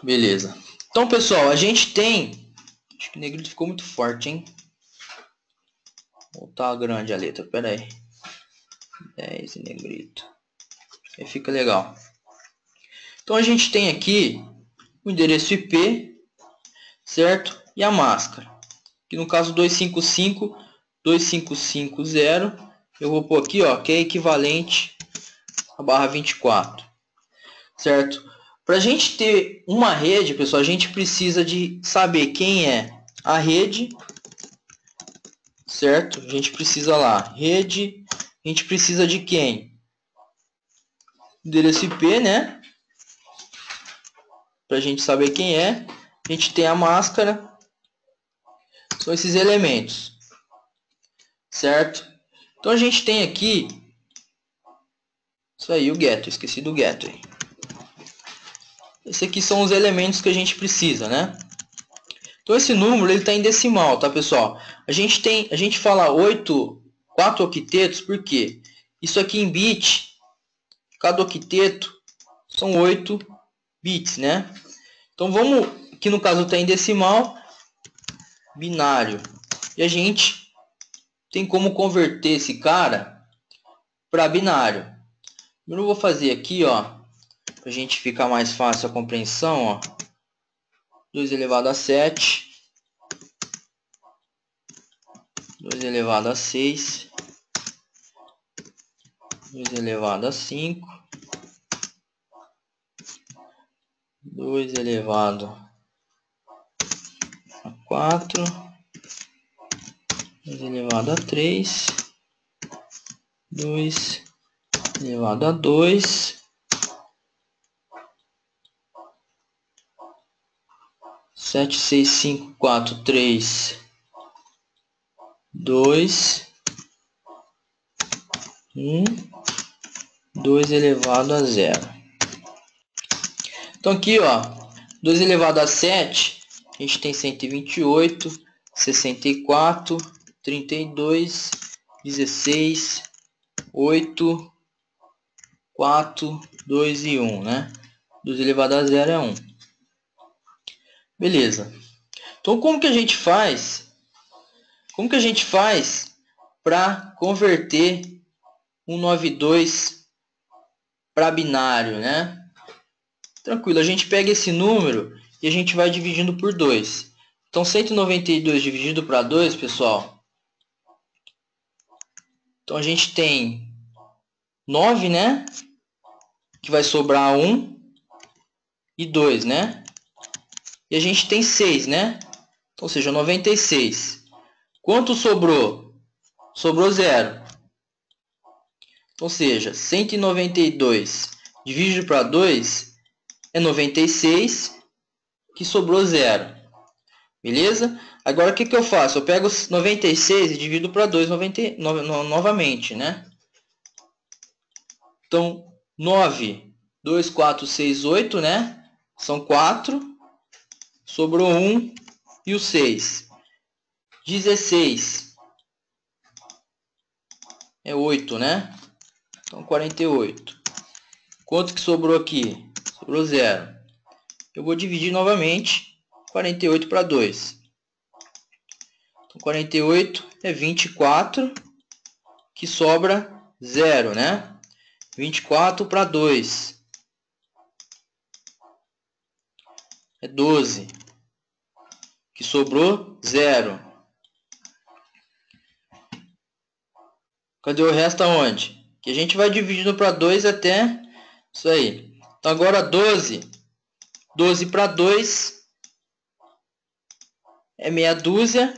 Beleza. Então, pessoal, a gente tem... Acho que o negrito ficou muito forte, hein? Vou botar grande a letra, pera aí. 10 negrito. Aí fica legal. Então, a gente tem aqui o endereço IP, certo? E a máscara. Que no caso 255, 2550. Eu vou pôr aqui, ó, que é equivalente a barra 24. Certo? Para a gente ter uma rede, pessoal, a gente precisa de saber quem é a rede, certo? A gente precisa lá, rede, a gente precisa de quem? Endereço IP, né? Para a gente saber quem é. A gente tem a máscara, são esses elementos, certo? Então a gente tem aqui, isso aí, o gateway, esqueci do gateway. Esses aqui são os elementos que a gente precisa, né? Então esse número ele está em decimal, tá, pessoal? A gente fala 4 octetos, por quê? Isso aqui em bit, cada octeto são 8 bits, né? Então vamos, aqui no caso está em decimal, binário. E a gente tem como converter esse cara para binário. Eu vou fazer aqui, ó, para a gente ficar mais fácil a compreensão, ó. 2 elevado a 7. 2 elevado a 6, 2 elevado a 5, 2 elevado a 4, 2 elevado a 3, 2 elevado a 2, 7, 6, 5, 4, 3, 2, 1, 2 elevado a 0. Então aqui, ó, 2 elevado a 7, a gente tem 128, 64, 32, 16, 8, 4, 2 e 1, né? 2 elevado a 0 é 1. Beleza. Então como que a gente faz? Como que a gente faz para converter 192 para binário, né? Tranquilo, a gente pega esse número e a gente vai dividindo por 2. Então 192 dividido para 2, pessoal. Então a gente tem 9, né? que vai sobrar 1 e 2, né? E a gente tem 6, né? Então, ou seja, 96. Quanto sobrou? Sobrou 0. Ou seja, 192 dividido para 2 é 96, que sobrou 0. Beleza? Agora, o que eu faço? Eu pego 96 e divido para 2 novamente, né? Então, 9, 2, 4, 6, 8, né? São 4. Sobrou 1 e o 6. 16 é 8, né? Então, 48. Quanto que sobrou aqui? Sobrou 0. Eu vou dividir novamente 48 para 2. Então, 48 é 24, que sobra 0, né? 24 para 2 é 12, que sobrou 0. Cadê o resto aonde? Que a gente vai dividindo para 2 até isso aí. Então, agora 12. 12 para 2 é meia dúzia,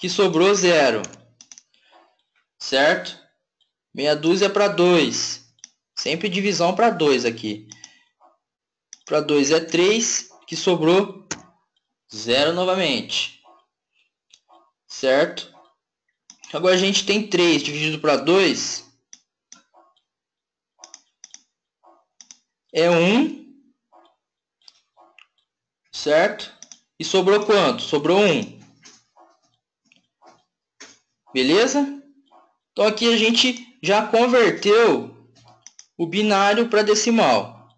que sobrou 0. Certo? Meia dúzia para 2. Sempre divisão para 2 aqui. Para 2 é 3, que sobrou 0 novamente. Certo? Agora a gente tem 3 dividido para 2 é 1. Certo? E sobrou quanto? Sobrou 1. Beleza? Então aqui a gente já converteu o binário para decimal.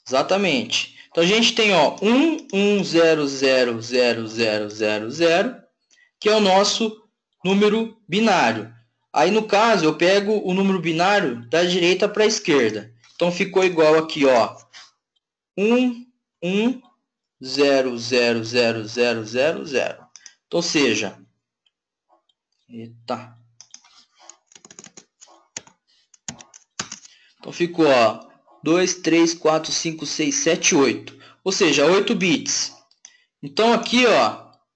Exatamente. Então a gente tem 1, 1, 0, 0, 0, 0, 0, 0, que é o nosso número binário. Aí no caso eu pego o número binário da direita para a esquerda. Então ficou igual aqui, 1, 1, 0, 0, 0, 0, 0, 0. Então, ou seja, então ficou 2, 3, 4, 5, 6, 7, 8. Ou seja, 8 bits. Então aqui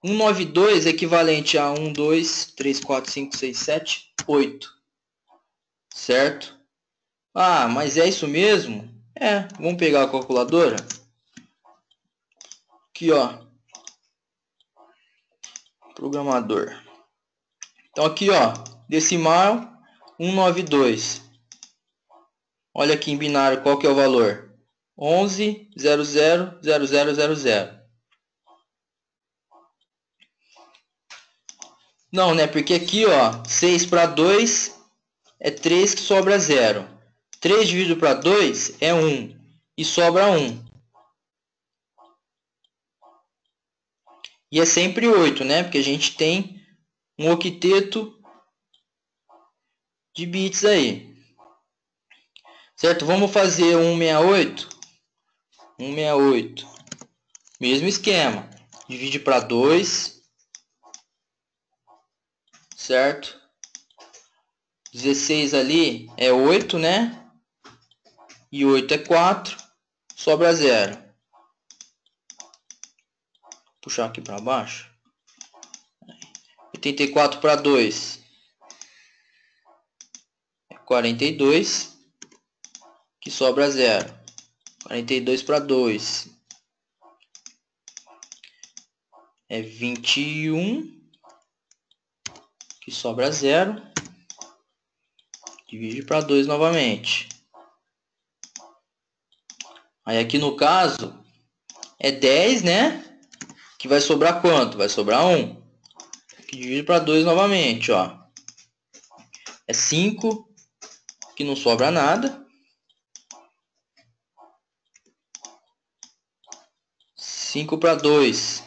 192 é equivalente a 1, 2, 3, 4, 5, 6, 7, 8. Certo? Ah, mas é isso mesmo? Vamos pegar a calculadora. Aqui, programador. Então aqui, decimal 192. Olha aqui em binário qual que é o valor. 11,00,00,00. Não, né? Porque aqui, 6 para 2 é 3, que sobra 0. 3 dividido para 2 é 1 e sobra 1. E é sempre 8, né? Porque a gente tem um octeto de bits aí. Certo? Vamos fazer 168. 168. Mesmo esquema. Divide para 2. Certo? 16 ali é 8, né? E 8 é 4. Sobra 0. Vou puxar aqui para baixo. 84 para 2 é 42, que sobra 0. 42 para 2 é 21, que sobra 0. Divide para 2 novamente. Aí aqui no caso é 10, né? Que vai sobrar quanto? Vai sobrar 1. Que divide para 2 novamente, É 5, que não sobra nada. 5 para 2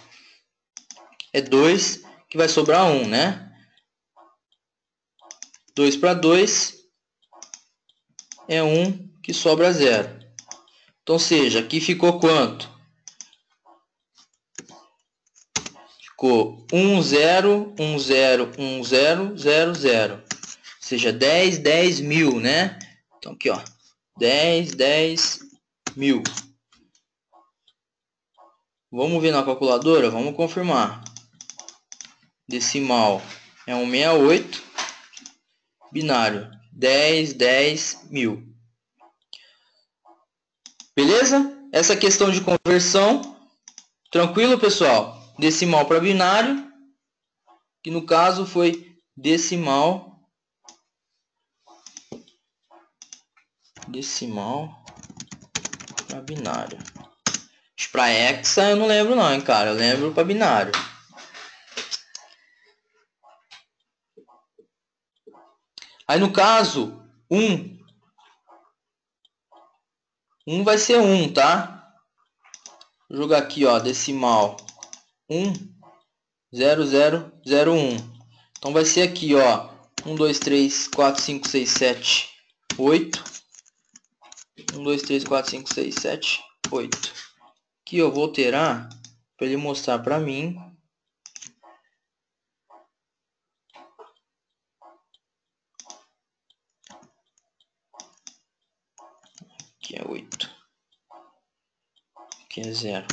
é 2, que vai sobrar 1, né? 2 para 2 é 1, que sobra 0. Então, seja, aqui ficou quanto? Ficou 1, 0, 1, 0, 1, 0, 0, 0. Ou seja, 10, 10 mil, né? Então, aqui, 10.000. Vamos ver na calculadora? Vamos confirmar. Decimal é 168. Binário 10.000. Beleza? Essa questão de conversão, tranquilo, pessoal? Decimal para binário, que no caso foi decimal para binário. Para hexa eu não lembro não, hein, cara. Eu lembro para binário. Aí no caso, 1 vai ser 1, tá? Vou jogar aqui, ó, decimal 10001. Então vai ser aqui, ó, 1, 2, 3, 4, 5, 6, 7, 8. 1, 2, 3, 4, 5, 6, 7, 8. Aqui eu vou alterar para ele mostrar para mim. Aqui é 8. Aqui é 0.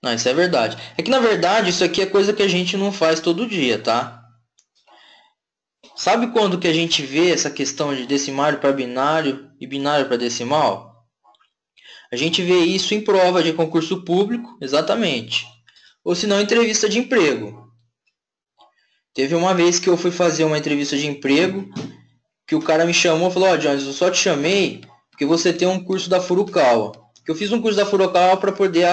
Não, isso é verdade. É que na verdade isso aqui é coisa que a gente não faz todo dia, tá? Sabe quando que a gente vê essa questão de decimário para binário e binário para decimal? A gente vê isso em prova de concurso público, exatamente. Ou se não, entrevista de emprego. Teve uma vez que eu fui fazer uma entrevista de emprego, que o cara me chamou e falou, ó, Jones, eu só te chamei porque você tem um curso da Furukawa. Que eu fiz um curso da Furukawa para poder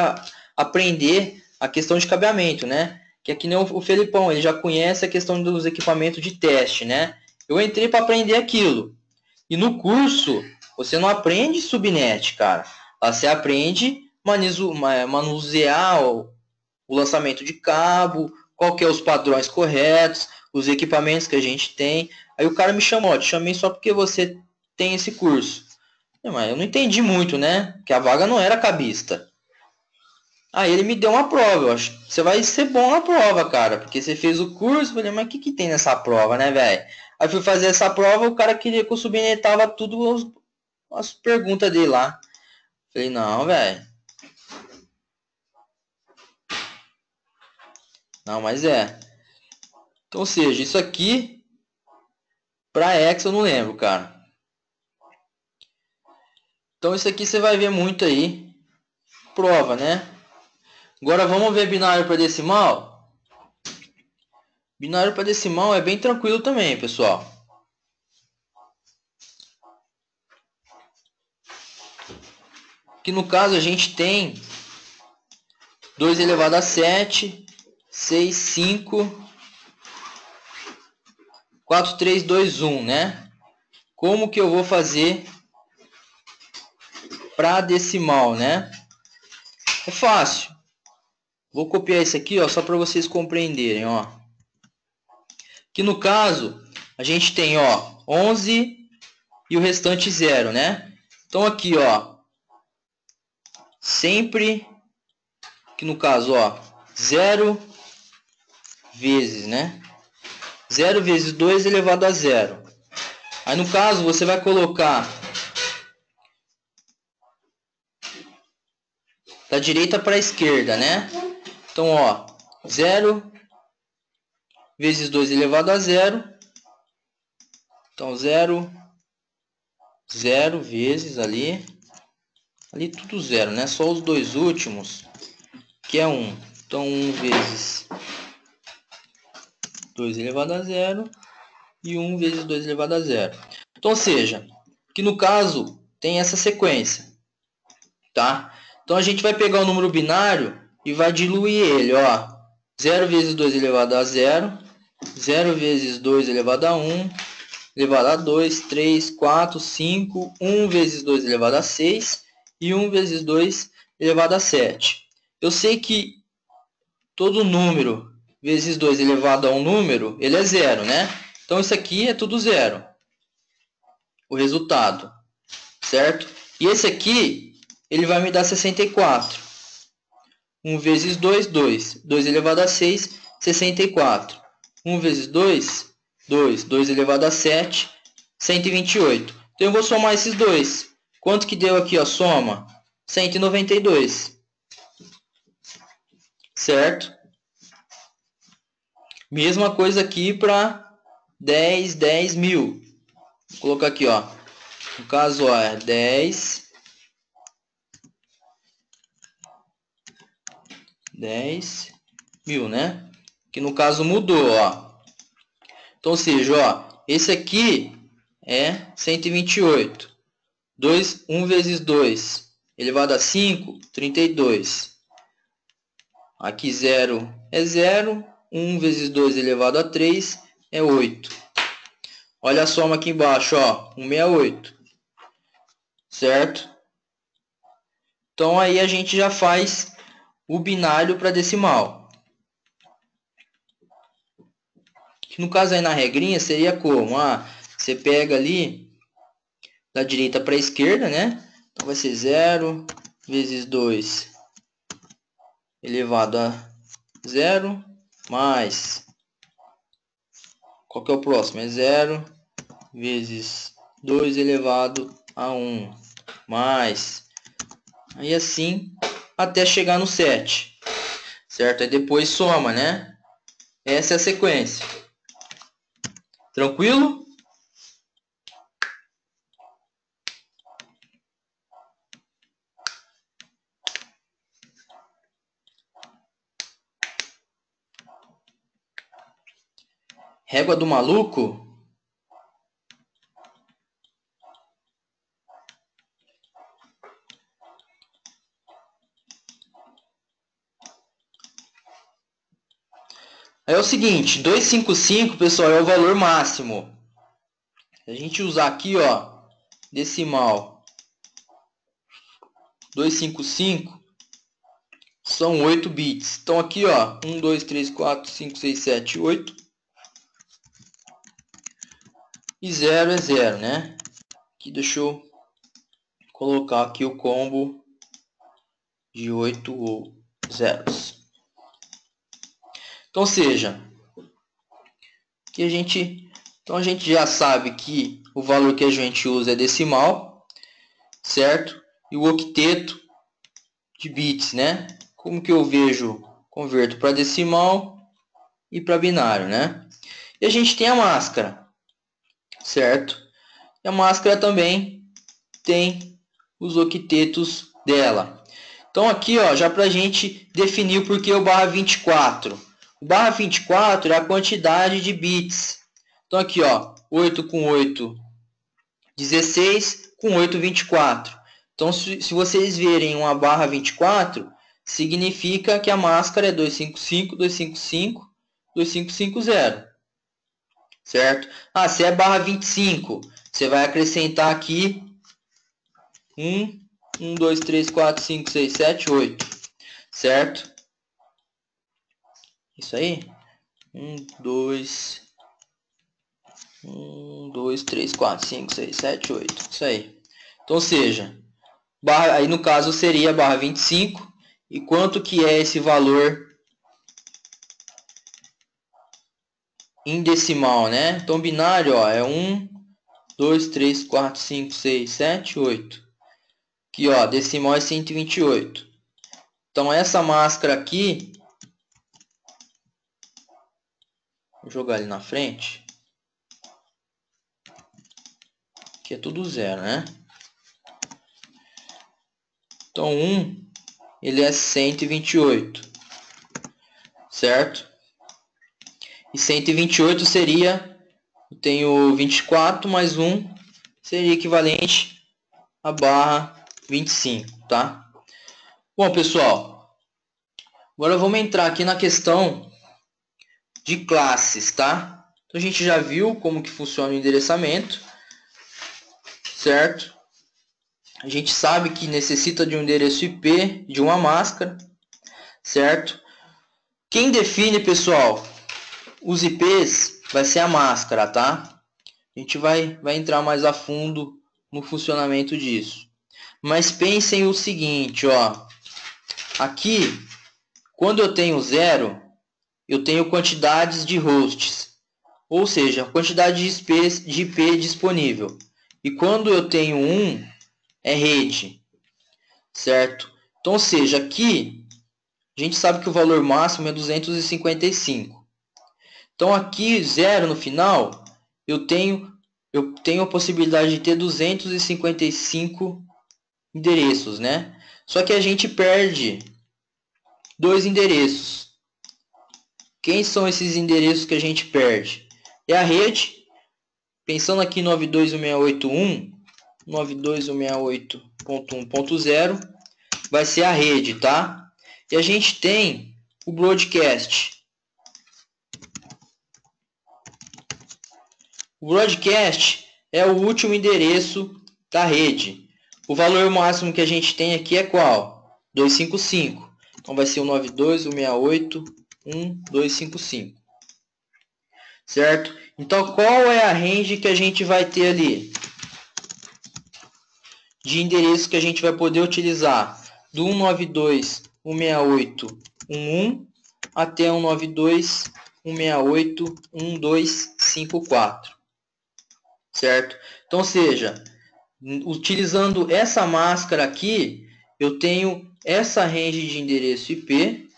aprender a questão de cabeamento, né? Que é que nem o Felipão, ele já conhece a questão dos equipamentos de teste, né? Eu entrei para aprender aquilo. E no curso, você não aprende subnet, cara. Lá você aprende manusear o lançamento de cabo, qual que é os padrões corretos, os equipamentos que a gente tem. Aí o cara me chamou, te chamei só porque você tem esse curso. Mas eu não entendi muito, né? Que a vaga não era cabista. Aí ele me deu uma prova. Eu acho que você vai ser bom na prova, cara. Porque você fez o curso. Eu falei, mas o que tem nessa prova, né, velho? Aí fui fazer essa prova, o cara queria que eu subnetava tudo as perguntas dele lá. Falei, não, velho. Não, mas é. Então, ou seja, isso aqui para X eu não lembro, cara. Então isso aqui você vai ver muito aí. Prova, né? Agora vamos ver binário para decimal. Binário para decimal é bem tranquilo também, pessoal. Que no caso a gente tem 2 elevado a 7, 6, 5, 4, 3, 2, 1, né? Como que eu vou fazer para decimal, né? É fácil. Vou copiar isso aqui, ó, só para vocês compreenderem, ó. Que no caso, a gente tem, ó, 11 e o restante 0, né? Então aqui, ó, sempre que no caso, ó, 0 vezes, né? 0 vezes 2 elevado a 0. Aí no caso, você vai colocar da direita para a esquerda, né? Então, ó, 0 vezes 2 elevado a 0. Então, 0 vezes ali tudo 0, né? Só os dois últimos, que é 1. Então, 1 vezes 2 elevado a 0 e 1 vezes 2 elevado a 0. Então, ou seja, que no caso tem essa sequência, tá? Então, a gente vai pegar o número binário e vai diluir ele, ó. 0 vezes 2 elevado a 0, 0 vezes 2 elevado a 1, elevado a 2, 3, 4, 5, 1 vezes 2 elevado a 6 e 1 vezes 2 elevado a 7. Eu sei que todo número vezes 2 elevado a um número, ele é 0, né? Então, isso aqui é tudo 0. O resultado, certo? E esse aqui, ele vai me dar 64. 1 vezes 2, 2. 2 elevado a 6, 64. 1 vezes 2, 2. 2 elevado a 7, 128. Então eu vou somar esses dois. Quanto que deu aqui a soma? 192. Certo? Mesma coisa aqui para 10 mil. Vou colocar aqui, ó. No caso, ó, é 10 mil, né? Que no caso mudou, ó. Então, ou seja, ó, esse aqui é 128. 1 vezes 2 elevado a 5, 32. Aqui 0 é 0. 1 vezes 2 elevado a 3 é 8. Olha a soma aqui embaixo, ó, 168. Certo? Então aí a gente já faz o binário para decimal. No caso aí na regrinha seria como? Você pega ali da direita para a esquerda, né? Então vai ser 0 vezes 2 elevado a 0 mais... Qual que é o próximo? É 0 vezes 2 elevado a 1 mais... Aí assim até chegar no 7. Certo? Aí depois soma, né? Essa é a sequência. Tranquilo? Régua do maluco? É o seguinte, 255, pessoal, é o valor máximo. Se a gente usar aqui, ó, decimal 255, são 8 bits. Então aqui, ó, 1, 2, 3, 4, 5, 6, 7, 8. E 0 é 0, né? Aqui deixa eu colocar aqui o combo de 8 zeros. Então, ou seja, que então a gente já sabe que o valor que a gente usa é decimal, certo? E o octeto de bits, né? Como que eu converto para decimal e para binário, né? E a gente tem a máscara, certo? E a máscara também tem os octetos dela. Então aqui, ó, já para a gente definir o porquê o barra 24. O barra 24 é a quantidade de bits. Então aqui, ó, 8 com 8, 16 com 8, 24. Então se vocês verem uma barra 24, significa que a máscara é 255, 255, 2550. Certo? Se é barra 25, você vai acrescentar aqui 1, 2, 3, 4, 5, 6, 7, 8. Certo? Isso aí. 1, 2, 3, 4, 5, 6, 7, 8. Isso aí. Então, ou seja, aí no caso seria barra 25. E quanto que é esse valor em decimal, né? Então, binário, ó, é 1, 2, 3, 4, 5, 6, 7, 8. Aqui, ó, decimal é 128. Então, essa máscara aqui, vou jogar ali na frente. Aqui é tudo zero, né? Então, 1, ele é 128. Certo? E 128 seria, eu tenho 24 mais 1, seria equivalente a barra 25, tá? Bom, pessoal, agora vamos entrar aqui na questão de classes, tá? Então, a gente já viu como que funciona o endereçamento, certo? A gente sabe que necessita de um endereço IP, de uma máscara, certo? Quem define, pessoal, os IPs vai ser a máscara, tá? A gente vai entrar mais a fundo no funcionamento disso. Mas pensem o seguinte, ó. Aqui, quando eu tenho 0, eu tenho quantidades de hosts, ou seja, a quantidade de IP disponível. E quando eu tenho é rede, certo? Então, ou seja, aqui a gente sabe que o valor máximo é 255. Então, aqui, 0 no final, eu tenho a possibilidade de ter 255 endereços, né? Só que a gente perde 2 endereços. Quem são esses endereços que a gente perde? É a rede. Pensando aqui 92.168.1, 92.168.1.0, vai ser a rede, tá? E a gente tem o broadcast. O broadcast é o último endereço da rede. O valor máximo que a gente tem aqui é qual? 255. Então vai ser o 92.168.1.255. Certo? Então qual é a range que a gente vai ter ali? De endereço que a gente vai poder utilizar do 192.168.1.1 até 192.168.1.254. Certo? Então, seja, utilizando essa máscara aqui, eu tenho essa range de endereço IP,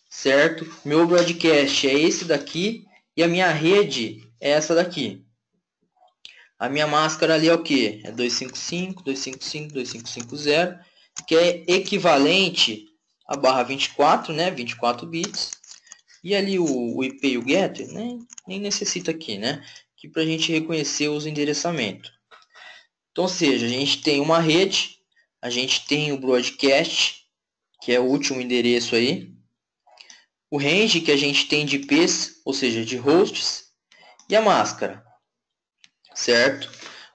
certo? Meu broadcast é esse daqui e a minha rede é essa daqui. A minha máscara ali é o que? É 255, 255, 2550, que é equivalente a barra 24, né? 24 bits. E ali o IP e o getter, né? Nem necessita aqui, né? Aqui para a gente reconhecer os endereçamentos. Então, ou seja, a gente tem uma rede, a gente tem o broadcast, que é o último endereço aí, o range que a gente tem de IPs, ou seja, de hosts, e a máscara, certo?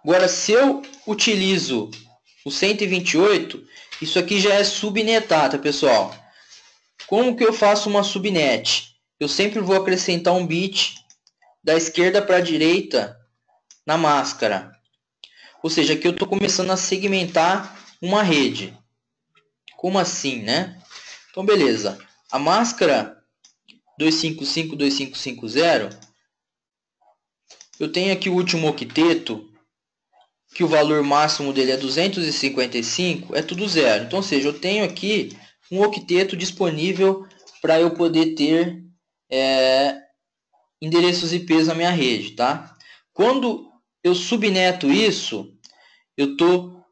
Agora, se eu utilizo o 128, isso aqui já é subnetar, tá, pessoal? Como que eu faço uma subnet? Eu sempre vou acrescentar um bit da esquerda para a direita na máscara. Ou seja, aqui eu estou começando a segmentar uma rede. Como assim, né? Então, beleza. A máscara 255.255.0, eu tenho aqui o último octeto, que o valor máximo dele é 255, é tudo zero. Então, ou seja, eu tenho aqui um octeto disponível para eu poder ter endereços IPs na minha rede, tá? Quando eu subneto isso, eu estou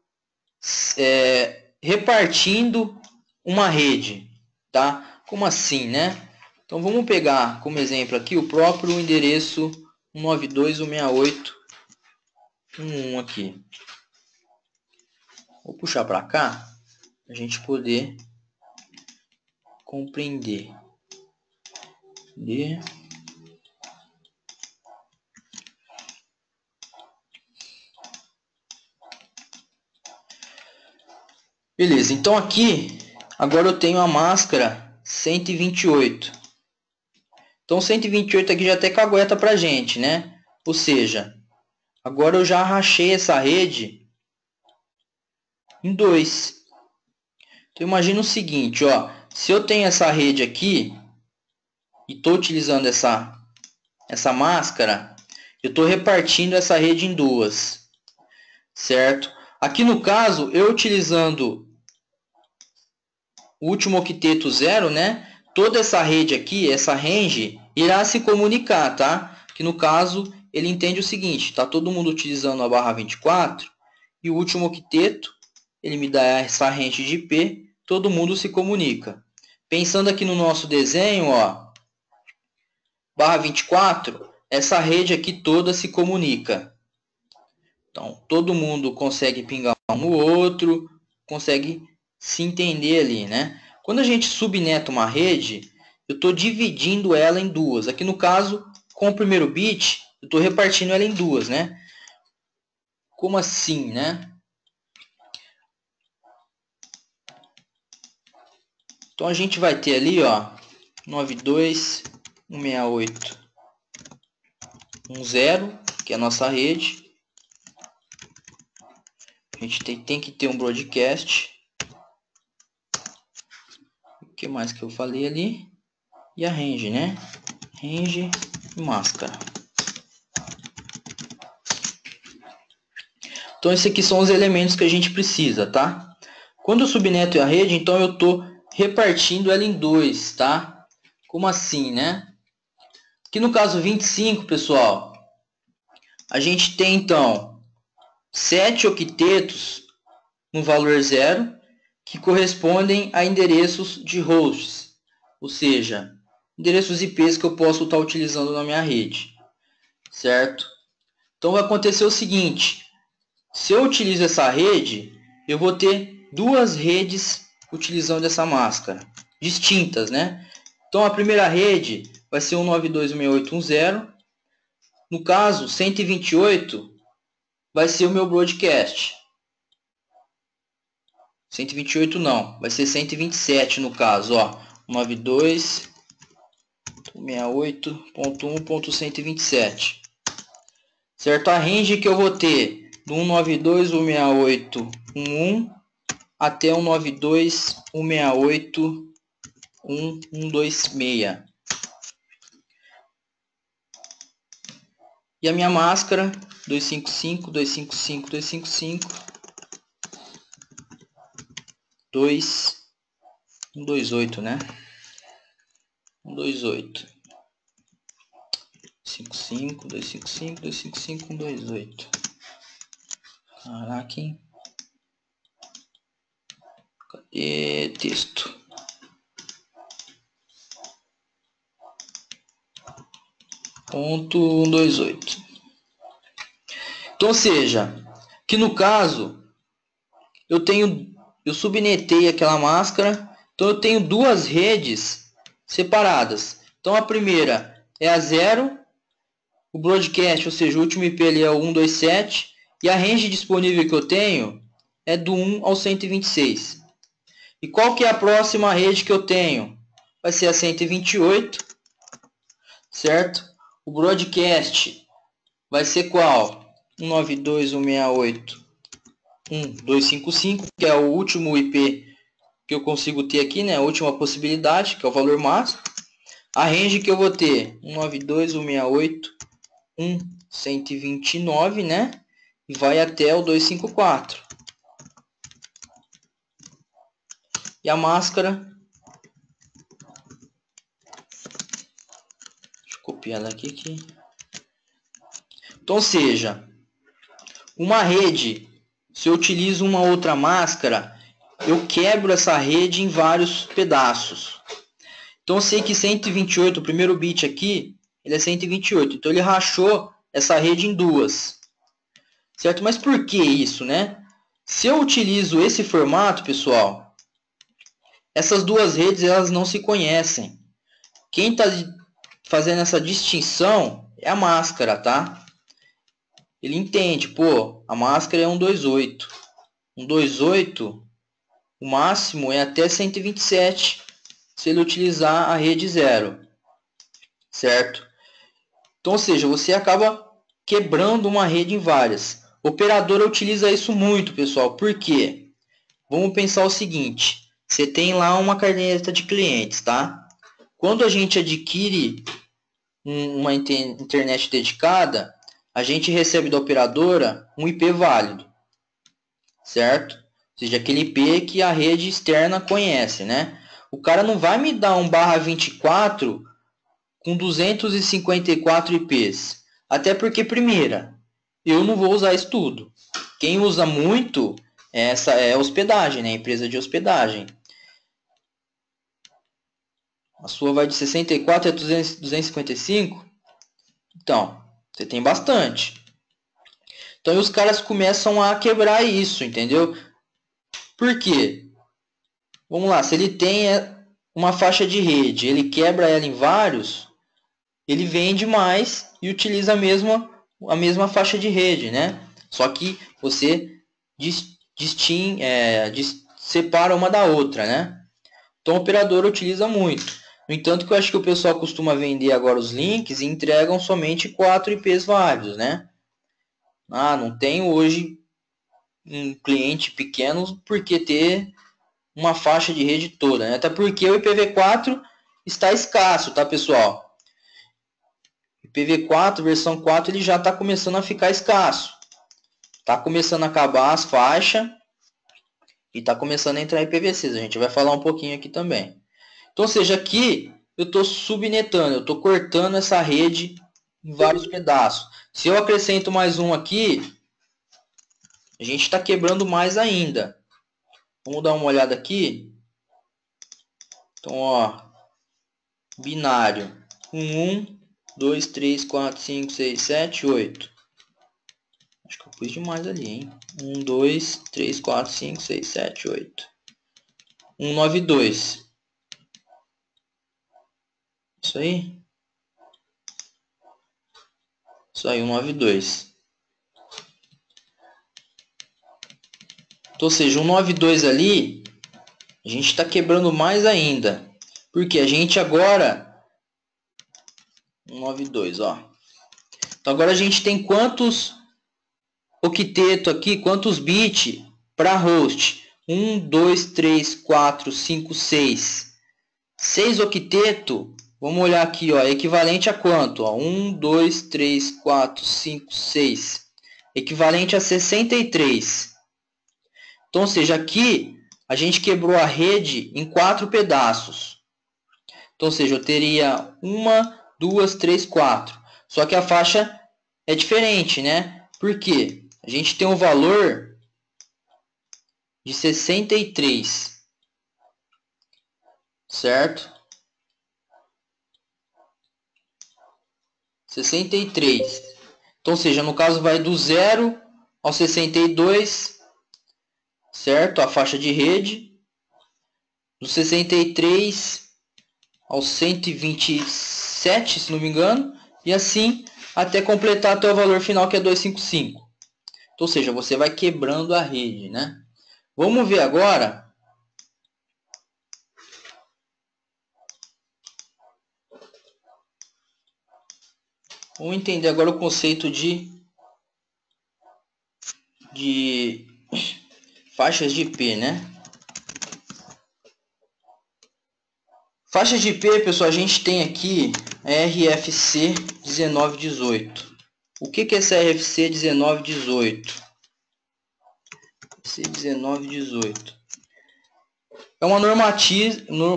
repartindo uma rede, tá? Como assim, né? Então vamos pegar como exemplo aqui o próprio endereço 192.168.1.1 aqui. Vou puxar para cá para a gente poder compreender. Beleza, então aqui agora eu tenho a máscara 128. Então 128 aqui já até cagueta pra gente, né? Ou seja, agora eu já rachei essa rede em dois. Então imagina o seguinte, ó, se eu tenho essa rede aqui e estou utilizando essa máscara, eu estou repartindo essa rede em duas, certo? Aqui no caso, eu utilizando o último octeto 0, né? Toda essa rede aqui, essa range, irá se comunicar, tá? Que no caso, ele entende o seguinte, tá todo mundo utilizando a barra 24 e o último octeto, ele me dá essa range de IP, todo mundo se comunica. Pensando aqui no nosso desenho, ó, barra 24, essa rede aqui toda se comunica. Então, todo mundo consegue pingar um no outro, consegue se entender ali, né? Quando a gente subneta uma rede, eu estou dividindo ela em duas. Aqui no caso, com o primeiro bit, eu estou repartindo ela em duas, né? Como assim, né? Então a gente vai ter ali, ó, 92.168.1.0, que é a nossa rede. A gente tem que ter um broadcast. O que mais que eu falei ali? e a range, né? Range e máscara. Então, esses aqui são os elementos que a gente precisa, tá? Quando eu subneto a rede, então eu estou repartindo ela em dois, tá? Como assim, né? Aqui no caso 25, pessoal, a gente tem, então, 7 octetos no valor 0, que correspondem a endereços de hosts, ou seja, endereços IPs que eu posso estar utilizando na minha rede, certo? Então vai acontecer o seguinte, se eu utilizo essa rede, eu vou ter duas redes utilizando essa máscara, distintas, né? Então a primeira rede vai ser 192.168.1.0, no caso 128 vai ser o meu broadcast. 128 não, vai ser 127 no caso, ó, 92.168.1.127. Certo? A range que eu vou ter do 192.168.1.1 até 192.168.1.126. E a minha máscara 255, 255, 255, 128, né? 128. 55, 255, 255, 128. Caraca, hein? Cadê texto? Ponto 128. Então, ou seja, que no caso eu subnetei aquela máscara, então eu tenho duas redes separadas. Então a primeira é a 0, o broadcast, ou seja, o último IP ali é o 127, e a range disponível que eu tenho é do 1 ao 126. E qual que é a próxima rede que eu tenho? Vai ser a 128, certo? O broadcast vai ser qual? 192.168.1.255, que é o último IP que eu consigo ter aqui, né? A última possibilidade, que é o valor máximo. A range que eu vou ter 192.168.1.129, né? E vai até o 254. E a máscara, deixa eu copiar ela aqui. Então, ou seja, uma rede, se eu utilizo uma outra máscara, eu quebro essa rede em vários pedaços. Então eu sei que 128, o primeiro bit aqui, ele é 128. Então ele rachou essa rede em duas. Certo? Mas por que isso, né? Se eu utilizo esse formato, pessoal, essas duas redes elas não se conhecem. Quem está fazendo essa distinção é a máscara, tá? Ele entende, pô, a máscara é 128. 128, o máximo é até 127, se ele utilizar a rede 0. Certo? Então, ou seja, você acaba quebrando uma rede em várias. A operadora utiliza isso muito, pessoal. Por quê? Vamos pensar o seguinte. Você tem lá uma caderneta de clientes, tá? Quando a gente adquire uma internet dedicada, a gente recebe da operadora um IP válido. Certo? Ou seja, aquele IP que a rede externa conhece, né? O cara não vai me dar um /24 com 254 IPs. Até porque, primeira, eu não vou usar isso tudo. Quem usa muito essa é hospedagem, né? Empresa de hospedagem. A sua vai de 64 a 255. Então, você tem bastante. Então, os caras começam a quebrar isso, entendeu? Por quê? Vamos lá, se ele tem uma faixa de rede, ele quebra ela em vários, ele vende mais e utiliza a mesma faixa de rede, né? Só que você separa uma da outra, né? Então o operador utiliza muito. No entanto, que eu acho que o pessoal costuma vender agora os links e entregam somente 4 IPs válidos, né? Ah, não tenho hoje um cliente pequeno por que ter uma faixa de rede toda, né? Até porque o IPv4 está escasso, tá, pessoal? IPv4, versão 4, ele já está começando a ficar escasso. Está começando a acabar as faixas e está começando a entrar IPv6. A gente vai falar um pouquinho aqui também. Então, ou seja, aqui eu estou subnetando, eu estou cortando essa rede em vários pedaços. Se eu acrescento mais um aqui, a gente está quebrando mais ainda. Vamos dar uma olhada aqui. Então, ó, binário 1, 2, 3, 4, 5, 6, 7, 8. Acho que eu pus demais ali, hein? 1, 2, 3, 4, 5, 6, 7, 8. 192. Isso aí. Isso aí, 192. Então, ou seja, 192 ali, a gente está quebrando mais ainda. Porque a gente agora... 192, ó. Então, agora a gente tem quantos octeto aqui, quantos bits para host? 1, 2, 3, 4, 5, 6. 6 octeto, vamos olhar aqui, ó, equivalente a quanto? Ó, 1, 2, 3, 4, 5, 6. Equivalente a 63. Então, ou seja, aqui a gente quebrou a rede em 4 pedaços. Então, ou seja, eu teria 1, 2, 3, 4. Só que a faixa é diferente, né? Por quê? A gente tem um valor de 63. Certo? 63. Então, ou seja, no caso vai do 0 ao 62, certo? A faixa de rede. Do 63 ao 127, se não me engano. E assim até completar até o valor final, que é 255. Então, ou seja, você vai quebrando a rede, né? Vamos ver agora. Vamos entender agora o conceito de faixas de IP, né? Faixas de IP, pessoal, a gente tem aqui RFC 1918. O que é essa RFC 1918? RFC 1918 é uma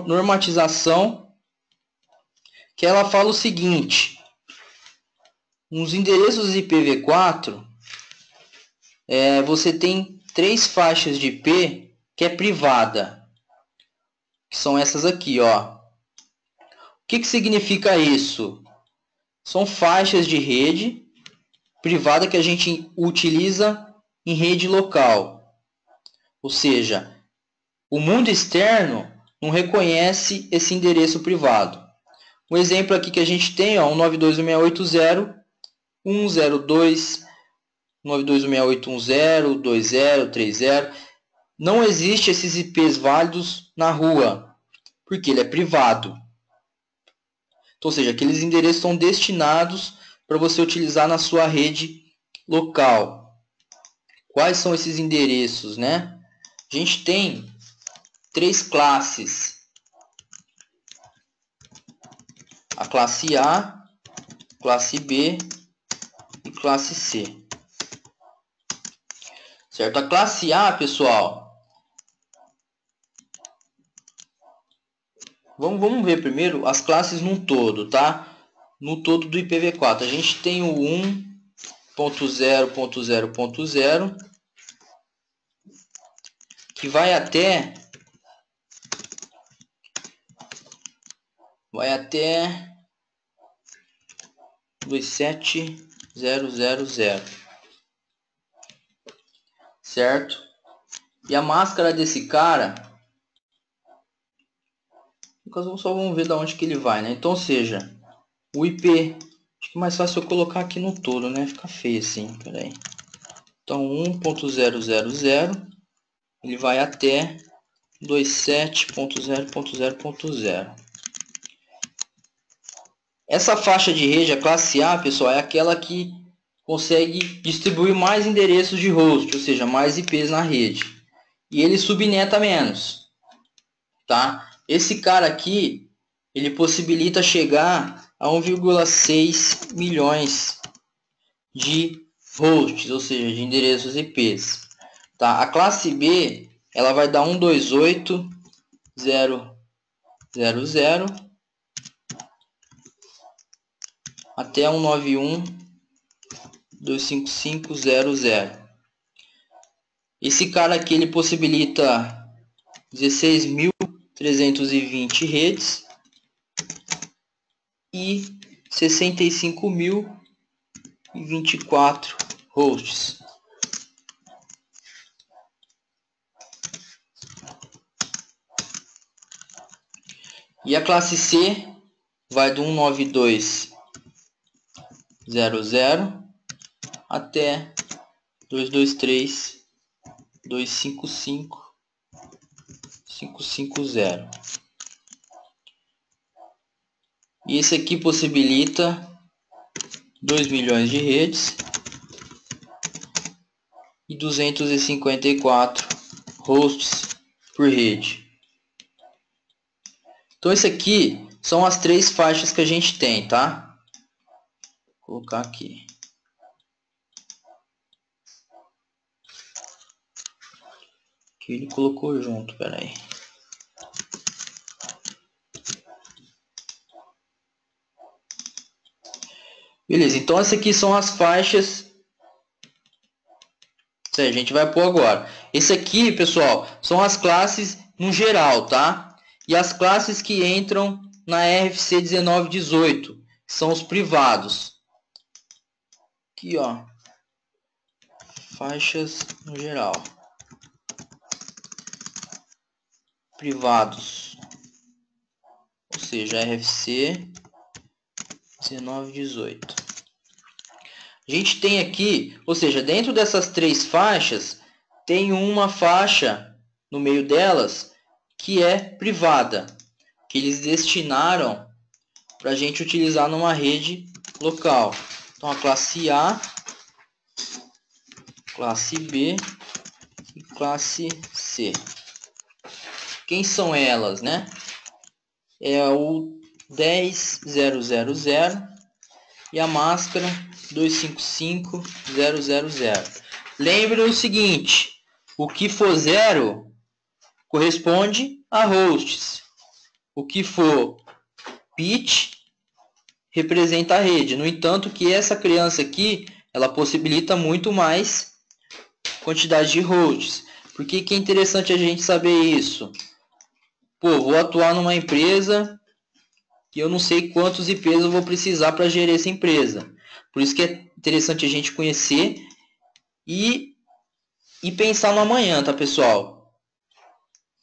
normatização que ela fala o seguinte: nos endereços IPv4, você tem 3 faixas de IP que é privada, que são essas aqui, ó. O que significa isso? São faixas de rede privada que a gente utiliza em rede local. Ou seja, o mundo externo não reconhece esse endereço privado. Um exemplo aqui que a gente tem, ó, 192.168.0.102, 192.168.1.0, 20.30, não existe esses IPs válidos na rua, porque ele é privado. Então, ou seja, aqueles endereços são destinados para você utilizar na sua rede local. Quais são esses endereços, né? A gente tem 3 classes. A classe A, classe B e classe C. Certo? A classe A, pessoal, vamos ver primeiro as classes no todo, tá? No todo do IPv4. A gente tem o 1.0.0.0, que vai até 27000. Certo? E a máscara desse cara, no caso, só vamos ver de onde que ele vai, né? Então, ou seja, o IP, acho que é mais fácil eu colocar aqui no todo, né? Fica feio assim, peraí. Então, 1.000, ele vai até 27.0.0.0. Essa faixa de rede, a classe A, pessoal, é aquela que consegue distribuir mais endereços de host, ou seja, mais IPs na rede. E ele subneta menos, tá? Esse cara aqui, ele possibilita chegar a 1,6 milhões de hosts, ou seja, de endereços IPs. Tá? A classe B ela vai dar 128.0.0.0 até 191.255.0.0. Esse cara aqui ele possibilita 16.320 redes e 65.024 hosts. E a classe C vai do 192.0.0 até 223.255.550. E esse aqui possibilita 2 milhões de redes e 254 hosts por rede. Então esse aqui são as 3 faixas que a gente tem, tá? Vou colocar aqui. Que ele colocou junto, peraí. Beleza, então essas aqui são as faixas. Isso aí, a gente vai pôr agora. Esse aqui, pessoal, são as classes no geral, tá? E as classes que entram na RFC 1918, são os privados. Aqui, ó. Faixas no geral. Privados. Ou seja, RFC 1918. A gente tem aqui, ou seja, dentro dessas 3 faixas, tem uma faixa no meio delas que é privada, que eles destinaram para a gente utilizar numa rede local. Então a classe A, classe B e classe C. Quem são elas, né? É o 10.0.0.0 e a máscara 255.0.0.0. Lembre o seguinte, o que for 0 corresponde a hosts. O que for bit representa a rede. No entanto, que essa criança aqui, ela possibilita muito mais quantidade de hosts. Por que é interessante a gente saber isso? Pô, vou atuar numa empresa que eu não sei quantos IPs eu vou precisar para gerir essa empresa. Por isso que é interessante a gente conhecer e pensar no amanhã, tá, pessoal?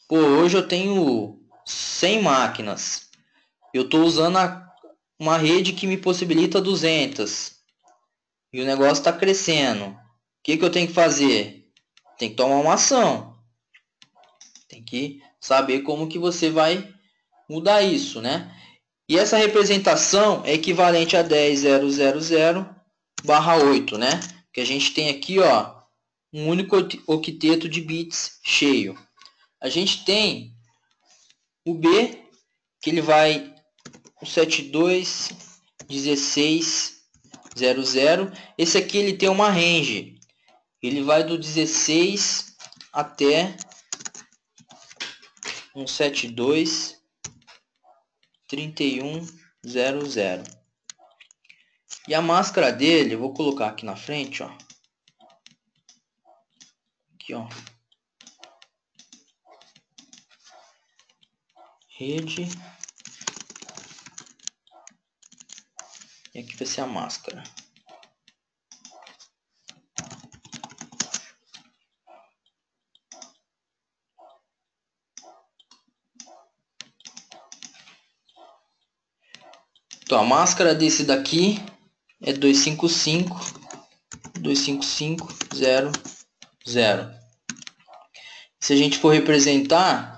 Pô, hoje eu tenho 100 máquinas. Eu estou usando uma rede que me possibilita 200. E o negócio está crescendo. O que eu tenho que fazer? Tem que tomar uma ação. Tem que saber como que você vai mudar isso, né? E essa representação é equivalente a 10.0.0.0/8, né? Que a gente tem aqui, ó, um único octeto de bits cheio. A gente tem o B, que ele vai o 72.16.00. Esse aqui ele tem uma range. Ele vai do 16 até 172.31.00. E a máscara dele, eu vou colocar aqui na frente, ó. Aqui, ó. Rede. E aqui vai ser a máscara. Então, a máscara desse daqui é 255.255.0.0. Se a gente for representar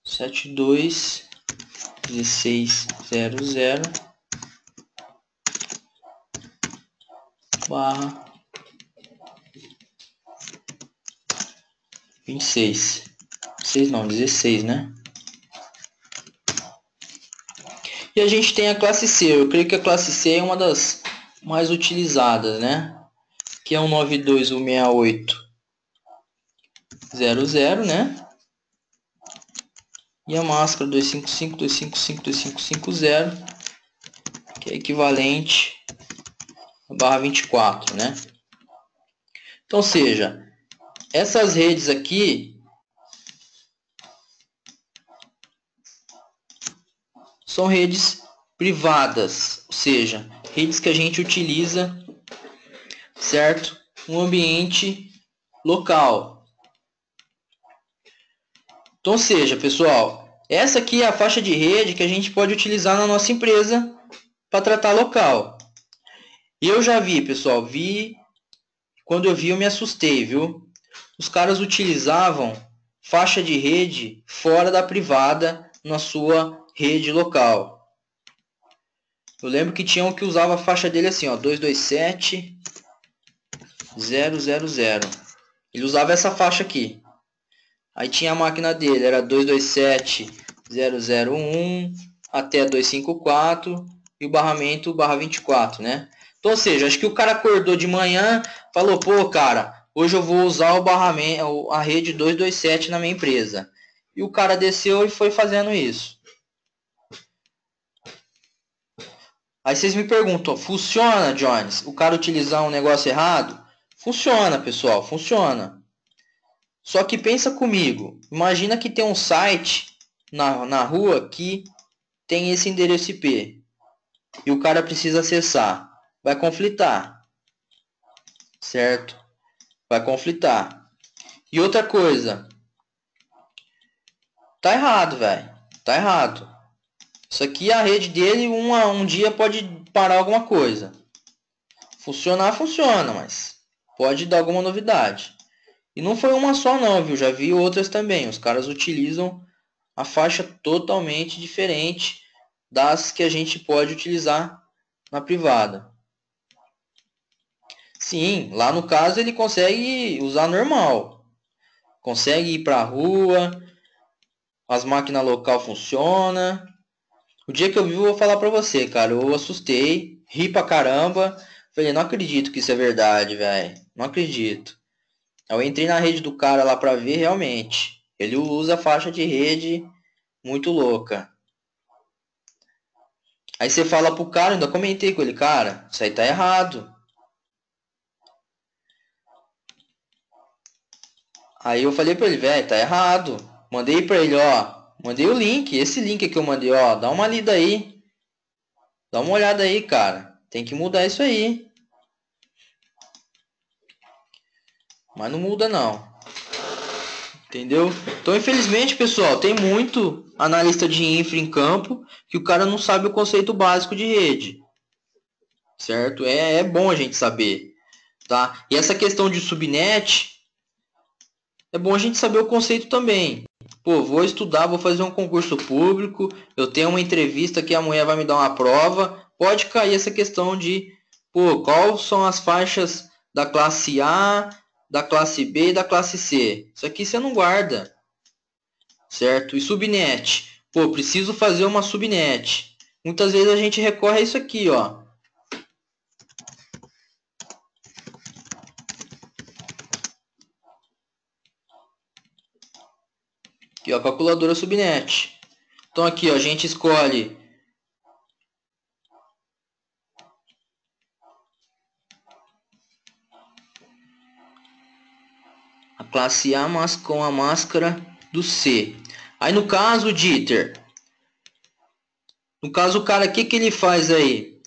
72.16.00 barra 26, 6 não, 16, né? E a gente tem a classe C. Eu creio que a classe C é uma das mais utilizadas, né? Que é um 9216800, né? E a máscara 255.255.250, que é equivalente a barra 24, né? Então, seja, essas redes aqui são redes privadas, ou seja, redes que a gente utiliza, certo? No ambiente local. Então, seja, pessoal, essa aqui é a faixa de rede que a gente pode utilizar na nossa empresa para tratar local. E eu já vi, pessoal, quando eu vi eu me assustei, viu? Os caras utilizavam faixa de rede fora da privada na sua rede local. Eu lembro que tinha um que usava a faixa dele assim, ó, 227.000. Ele usava essa faixa aqui. Aí tinha a máquina dele, era 227.001 até 254 e o barramento barra 24, né? Então, ou seja, acho que o cara acordou de manhã, falou, pô, cara, hoje eu vou usar o barramento, a rede 227 na minha empresa. E o cara desceu e foi fazendo isso. Aí vocês me perguntam, funciona, Jones? O cara utilizar um negócio errado? Funciona, pessoal, funciona. Só que pensa comigo, imagina que tem um site na rua que tem esse endereço IP e o cara precisa acessar. Vai conflitar, certo? Vai conflitar. E outra coisa, tá errado, velho. Tá errado. Isso aqui, a rede dele, um dia pode parar alguma coisa. Funcionar, funciona, mas pode dar alguma novidade. E não foi uma só não, viu? Já vi outras também. Os caras utilizam a faixa totalmente diferente das que a gente pode utilizar na privada. Sim, lá no caso ele consegue usar normal. Consegue ir para a rua, as máquinas local funcionam. O dia que eu vi, eu vou falar para você, cara, eu assustei, ri pra caramba. Falei, não acredito que isso é verdade, velho. Não acredito. Eu entrei na rede do cara lá para ver realmente. Ele usa faixa de rede muito louca. Aí você fala pro cara, ainda comentei com ele, cara, isso aí tá errado. Aí eu falei pra ele, velho, tá errado. Mandei pra ele, ó. Mandei o link, esse link que eu mandei, ó. Dá uma lida aí. Dá uma olhada aí, cara. Tem que mudar isso aí. Mas não muda não. Entendeu? Então, infelizmente, pessoal, tem muito analista de infra em campo que o cara não sabe o conceito básico de rede. Certo? É bom a gente saber. Tá? E essa questão de subnet, é bom a gente saber o conceito também. Pô, vou estudar, vou fazer um concurso público, eu tenho uma entrevista que a mulher vai me dar uma prova, pode cair essa questão de, pô, quais são as faixas da classe A, da classe B e da classe C. Isso aqui você não guarda, certo? E subnet, pô, preciso fazer uma subnet. Muitas vezes a gente recorre a isso aqui, ó. Aqui, ó, calculadora subnet. Então aqui, ó, a gente escolhe a classe A, mas com a máscara do C. Aí no caso, Dieter, no caso o cara, o que ele faz aí?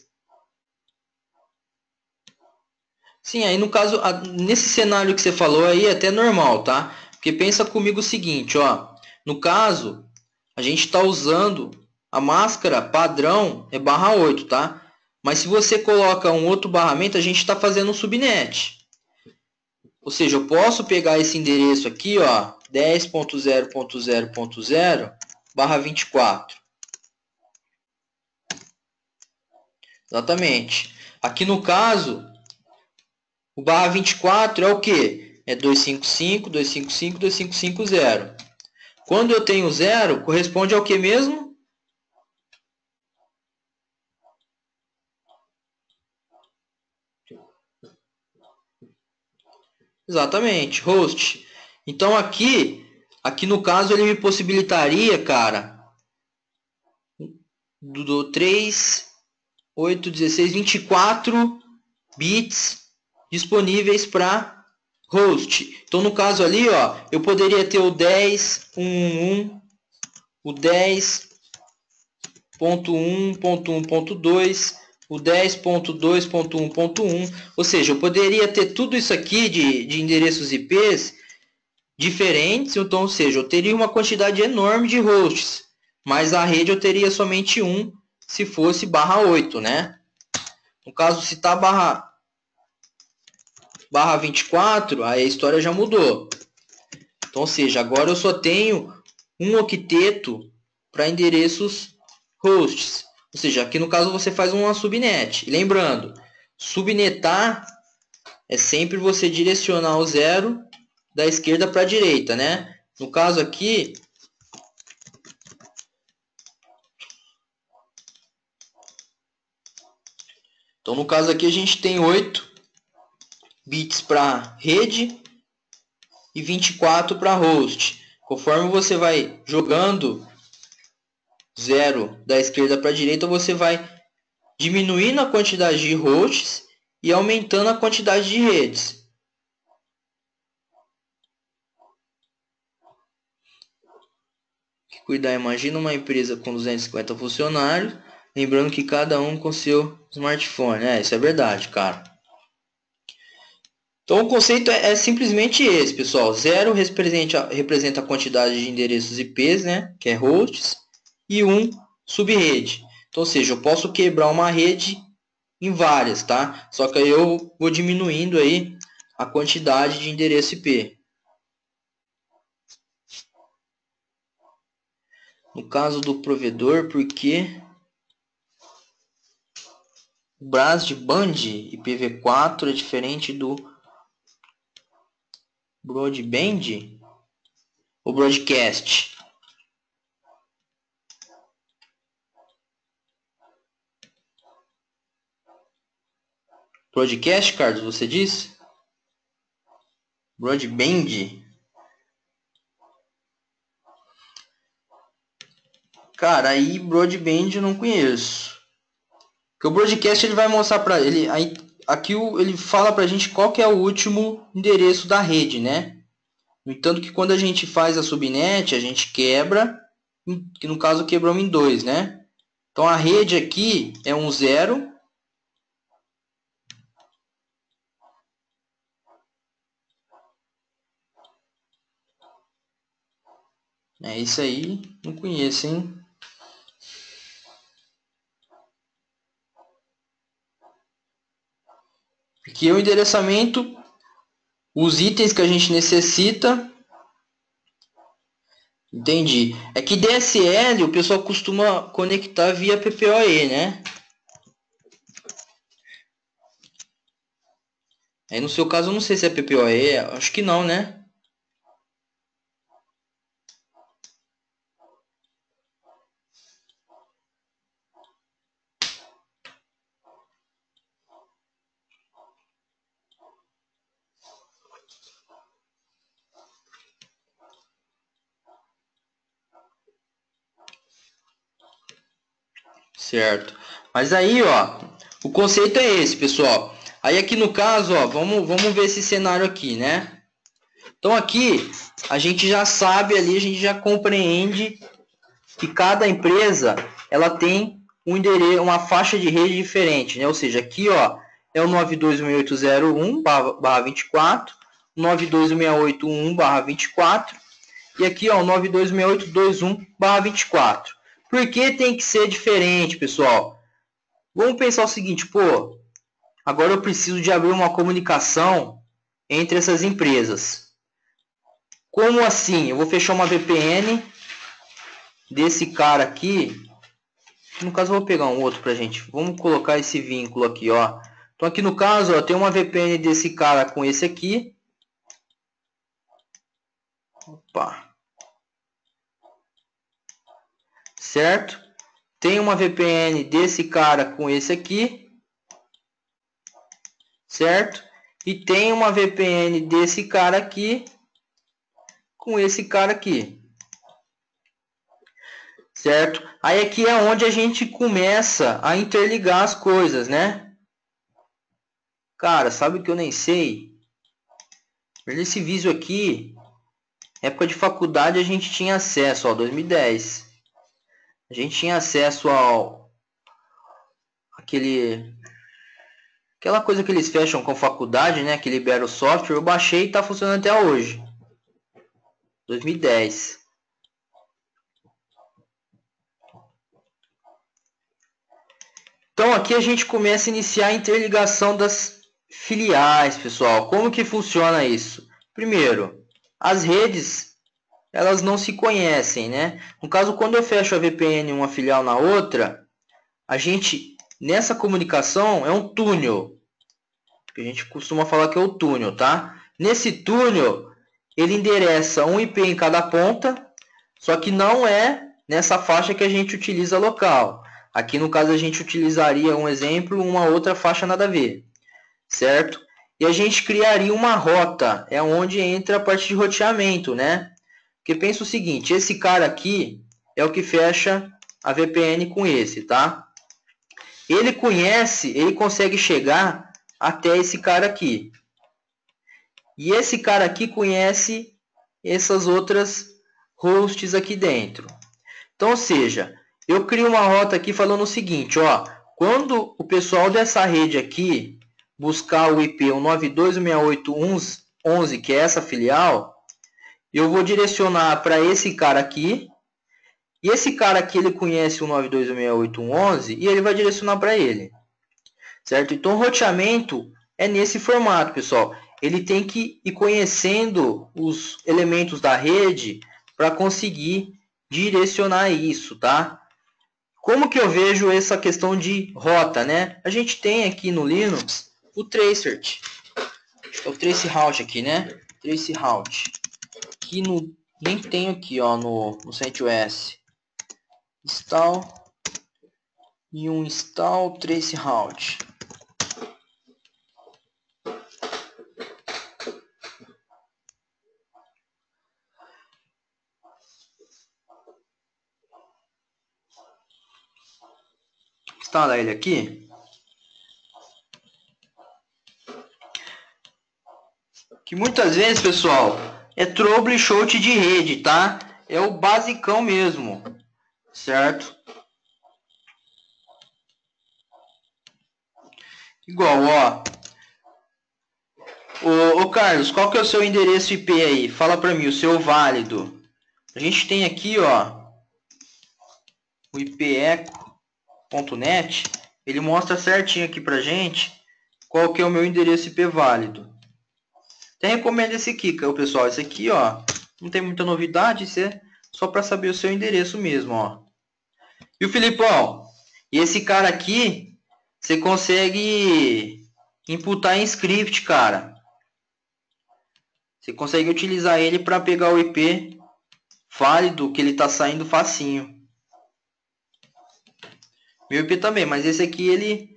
Sim, aí no caso, nesse cenário que você falou aí é até normal, tá? Porque pensa comigo o seguinte, ó. No caso, a gente está usando a máscara padrão é barra 8, tá? Mas se você coloca um outro barramento, a gente está fazendo um subnet. Ou seja, eu posso pegar esse endereço aqui, ó, 10.0.0.0 barra 24. Exatamente. Aqui no caso, o barra 24 é o que? É 255, 255, 2550. Quando eu tenho 0, corresponde ao que mesmo? Exatamente, host. Então aqui no caso ele me possibilitaria, cara, do 3, 8, 16, 24 bits disponíveis para host. Então no caso ali, ó, eu poderia ter o 10.1.1, o 10.1.1.1.2, o 10.2.1.1, ou seja, eu poderia ter tudo isso aqui de endereços IPs diferentes, então, ou seja, eu teria uma quantidade enorme de hosts, mas a rede eu teria somente um se fosse /8, né? No caso, se está /24, aí a história já mudou. Então, ou seja, agora eu só tenho um octeto para endereços hosts. Ou seja, aqui no caso você faz uma subnet. E lembrando, subnetar é sempre você direcionar o 0 da esquerda para a direita, né? No caso aqui, então no caso aqui a gente tem 8 bits para rede e 24 para host. Conforme você vai jogando 0 da esquerda para a direita, você vai diminuindo a quantidade de hosts e aumentando a quantidade de redes. Cuidar, imagina uma empresa com 250 funcionários, lembrando que cada um com seu smartphone. Isso é verdade, cara. Então o conceito é simplesmente esse, pessoal. 0 representa a quantidade de endereços IPs, né, que é hosts, e 1 subrede. Então, ou seja, eu posso quebrar uma rede em várias, tá? Só que aí eu vou diminuindo aí a quantidade de endereço IP. No caso do provedor, porque o Broadband IPv4 é diferente do Broadband ou Broadcast? Broadcast, Carlos, você disse? Broadband? Cara, aí Broadband eu não conheço. Porque o Broadcast ele vai mostrar para ele aí aqui ele fala pra gente qual que é o último endereço da rede, né? No entanto que quando a gente faz a subnet, a gente quebra, que no caso quebramos em 2, né? Então a rede aqui é um 0. É isso aí, não conheço, hein? Aqui é o endereçamento, os itens que a gente necessita. Entendi. É que DSL o pessoal costuma conectar via PPoE, né? Aí no seu caso eu não sei se é PPoE, acho que não, né? Certo. Mas aí, ó, o conceito é esse, pessoal. Aí aqui no caso, ó, vamos ver esse cenário aqui, né? Então aqui a gente já sabe ali, a gente já compreende que cada empresa ela tem um endereço, uma faixa de rede diferente, né? Ou seja, aqui, ó, é o 92.168.0.1/24, 92.168.1/24 e aqui, ó, o 92.168.21/24. Por que tem que ser diferente, pessoal? Vamos pensar o seguinte, pô, agora eu preciso de abrir uma comunicação entre essas empresas. Como assim? Eu vou fechar uma VPN desse cara aqui. No caso, eu vou pegar um outro pra gente. Vamos colocar esse vínculo aqui, ó. Então, aqui no caso, ó, tem uma VPN desse cara com esse aqui. Opa. certo? Tem uma VPN desse cara com esse aqui, certo? E tem uma VPN desse cara aqui com esse cara aqui, certo? Aí aqui é onde a gente começa a interligar as coisas, né? Cara, sabe o que eu nem sei? Esse vídeo aqui, época de faculdade, a gente tinha acesso, ó, 2010. A gente tinha acesso ao aquela coisa que eles fecham com faculdade, né? Que libera o software. Eu baixei e tá funcionando até hoje. 2010. Então aqui a gente começa a iniciar a interligação das filiais, pessoal. Como que funciona isso? Primeiro, as redes, elas não se conhecem, né? No caso, quando eu fecho a VPN uma filial na outra, a gente, nessa comunicação, é um túnel. A gente costuma falar que é o túnel, tá? Nesse túnel, ele endereça um IP em cada ponta, só que não é nessa faixa que a gente utiliza local. Aqui no caso a gente utilizaria um exemplo, uma outra faixa nada a ver, certo? E a gente criaria uma rota, é onde entra a parte de roteamento, né? Porque pensa o seguinte, esse cara aqui é o que fecha a VPN com esse, tá? Ele conhece, ele consegue chegar até esse cara aqui. E esse cara aqui conhece essas outras hosts aqui dentro. Então, ou seja, eu crio uma rota aqui falando o seguinte, ó, quando o pessoal dessa rede aqui buscar o IP 192.168.11, que é essa filial, eu vou direcionar para esse cara aqui, e esse cara aqui ele conhece o 192.168.11 e ele vai direcionar para ele, certo? Então, o roteamento é nesse formato, pessoal. Ele tem que ir conhecendo os elementos da rede para conseguir direcionar isso, tá? Como que eu vejo essa questão de rota, né? A gente tem aqui no Linux o Tracert. É o Traceroute aqui, né? Traceroute. Aqui no nem tem aqui, ó, no CentOS. Install e um install Traceroute. Instalar ele aqui. Que muitas vezes, pessoal, é troubleshoot de rede, tá? É o basicão mesmo, certo? Igual, ó. Ô Carlos, qual que é o seu endereço IP aí? Fala para mim, o seu válido. A gente tem aqui, ó, o ipeco.net. Ele mostra certinho aqui pra gente qual que é o meu endereço IP válido. Até recomendo esse aqui, pessoal. Esse aqui, ó, não tem muita novidade, isso é só para saber o seu endereço mesmo, ó. E o Filipão, e esse cara aqui, você consegue imputar em script, cara. Você consegue utilizar ele para pegar o IP válido, que ele está saindo facinho. Meu IP também, mas esse aqui ele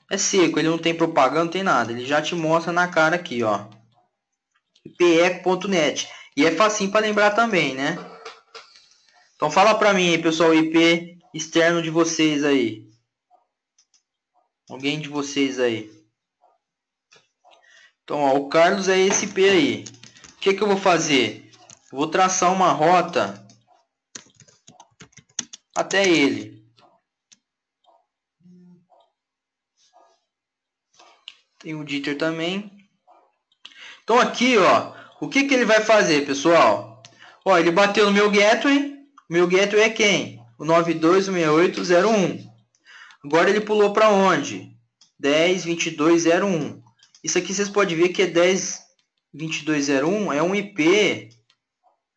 é seco, ele não tem propaganda, não tem nada. Ele já te mostra na cara aqui, ó. ipeco.net. E é facinho para lembrar também, né? Então fala para mim aí, pessoal, o IP externo de vocês aí. Alguém de vocês aí. Então, ó, o Carlos é esse IP aí. O que que eu vou fazer? Eu vou traçar uma rota até ele. Tem o Dieter também. Então aqui, ó, o que que ele vai fazer, pessoal? Ó, ele bateu no meu gateway. Meu gateway é quem? O 92.168.01. Agora ele pulou para onde? 10.22.01. Isso aqui vocês podem ver que é 10.22.01, é um IP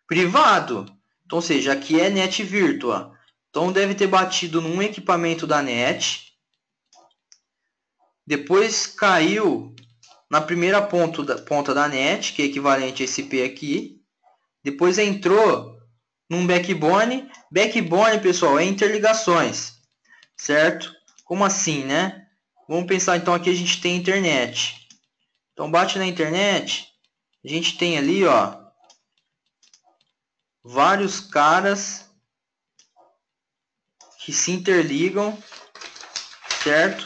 privado. Então, ou seja, aqui é net virtua. Então deve ter batido num equipamento da net. Depois caiu na primeira ponta da net, que é equivalente a esse IP aqui. Depois entrou num backbone. Backbone, pessoal, é interligações, certo? Como assim, né? Vamos pensar então aqui a gente tem internet. Então bate na internet, a gente tem ali, ó, vários caras que se interligam, certo?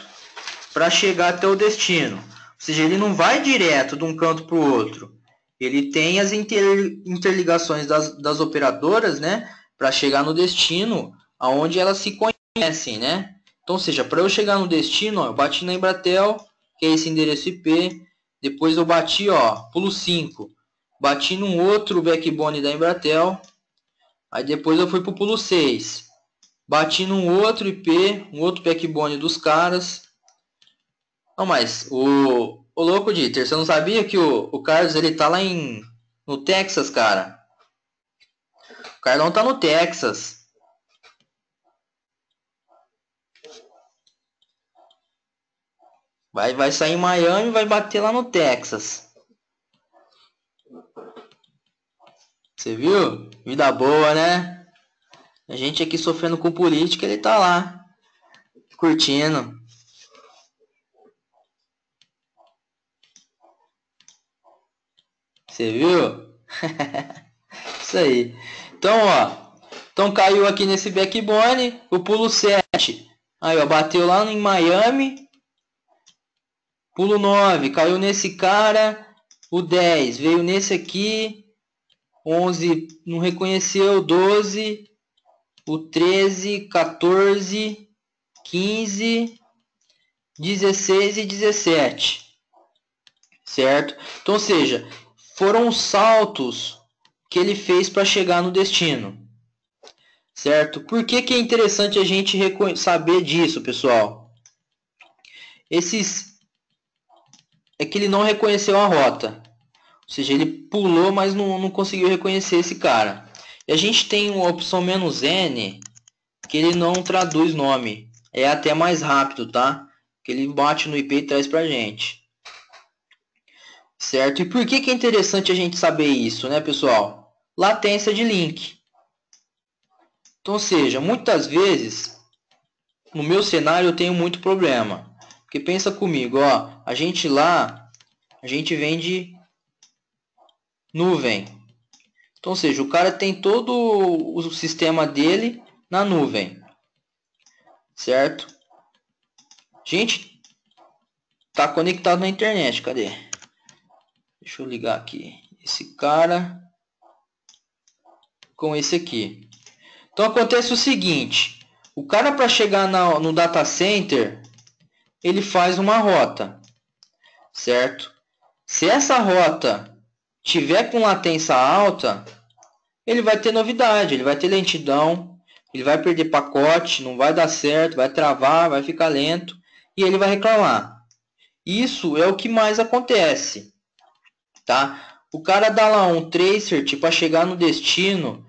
Para chegar até o destino. Ou seja, ele não vai direto de um canto para o outro. Ele tem as interligações das operadoras, né? Para chegar no destino, aonde elas se conhecem, né? Então, ou seja, para eu chegar no destino, ó, eu bati na Embratel, que é esse endereço IP. Depois eu bati, ó, pulo 5. Bati num outro backbone da Embratel. Aí depois eu fui para o pulo 6. Bati num outro IP, um outro backbone dos caras. Não, mas o louco, Dieter, você não sabia que o Carlos ele tá lá no Texas, cara? O Carlão tá no Texas. Vai sair em Miami e vai bater lá no Texas. Você viu? Vida boa, né? A gente aqui sofrendo com política, ele tá lá, curtindo. Você viu? Isso aí. Então, ó. Então caiu aqui nesse backbone, o pulo 7. Aí, ó, bateu lá em Miami. Pulo 9, caiu nesse cara. O 10 veio nesse aqui. 11 não reconheceu. 12. O 13, 14, 15, 16 e 17. Certo? Então, ou seja, foram os saltos que ele fez para chegar no destino. Certo? Por que é interessante a gente saber disso, pessoal? É que ele não reconheceu a rota. Ou seja, ele pulou, mas não conseguiu reconhecer esse cara. E a gente tem uma opção "-n", que ele não traduz nome. É até mais rápido, tá? Que ele bate no IP e traz pra gente. Certo? E por que é interessante a gente saber isso, né, pessoal? Latência de link. Então, ou seja, muitas vezes, no meu cenário eu tenho muito problema. Porque pensa comigo, ó, a gente vende nuvem. Então, ou seja, o cara tem todo o sistema dele na nuvem. Certo? Gente, tá conectado na internet, cadê? Deixa eu ligar aqui. Esse cara com esse aqui. Então acontece o seguinte. O cara para chegar no data center, ele faz uma rota. Certo? Se essa rota tiver com latência alta, ele vai ter novidade, ele vai ter lentidão, ele vai perder pacote, não vai dar certo, vai travar, vai ficar lento e ele vai reclamar. Isso é o que mais acontece, tá? O cara dá lá um tracer para chegar no destino,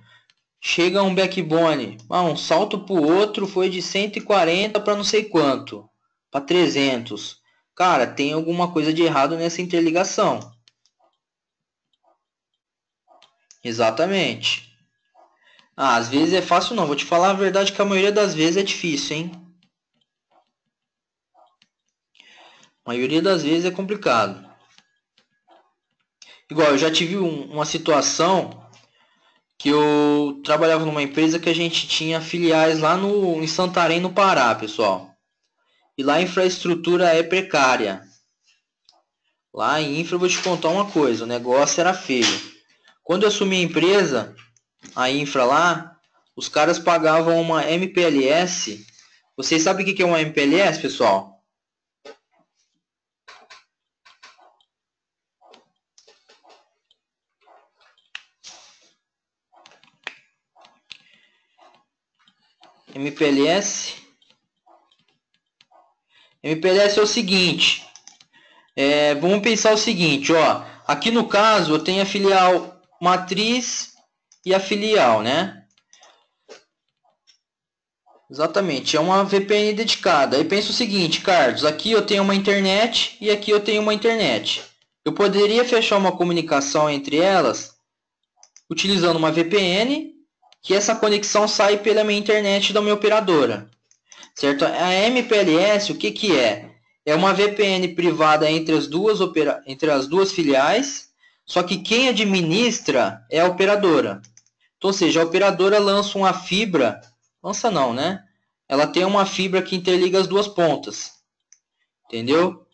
chega um backbone, um salto para o outro foi de 140 para não sei quanto, para 300. Cara, tem alguma coisa de errado nessa interligação. Exatamente. Às vezes é fácil não, vou te falar a verdade que a maioria das vezes é difícil, hein? A maioria das vezes é complicado. Igual, eu já tive uma situação que eu trabalhava numa empresa que a gente tinha filiais lá em Santarém, no Pará, pessoal. E lá a infraestrutura é precária. Lá em infra eu vou te contar uma coisa, o negócio era feio. Quando eu assumi a empresa, a infra lá, os caras pagavam uma MPLS. Vocês sabem o que é uma MPLS, pessoal? MPLS é o seguinte, vamos pensar o seguinte, ó, aqui no caso eu tenho a filial matriz e a filial, né? Exatamente, é uma VPN dedicada. Aí pensa o seguinte, Carlos, aqui eu tenho uma internet e aqui eu tenho uma internet. Eu poderia fechar uma comunicação entre elas utilizando uma VPN que essa conexão sai pela minha internet da minha operadora. Certo? A MPLS, o que que é? É uma VPN privada entre as duas filiais, só que quem administra é a operadora. Então, ou seja, a operadora lança uma fibra, lança não, né? Ela tem uma fibra que interliga as duas pontas, entendeu?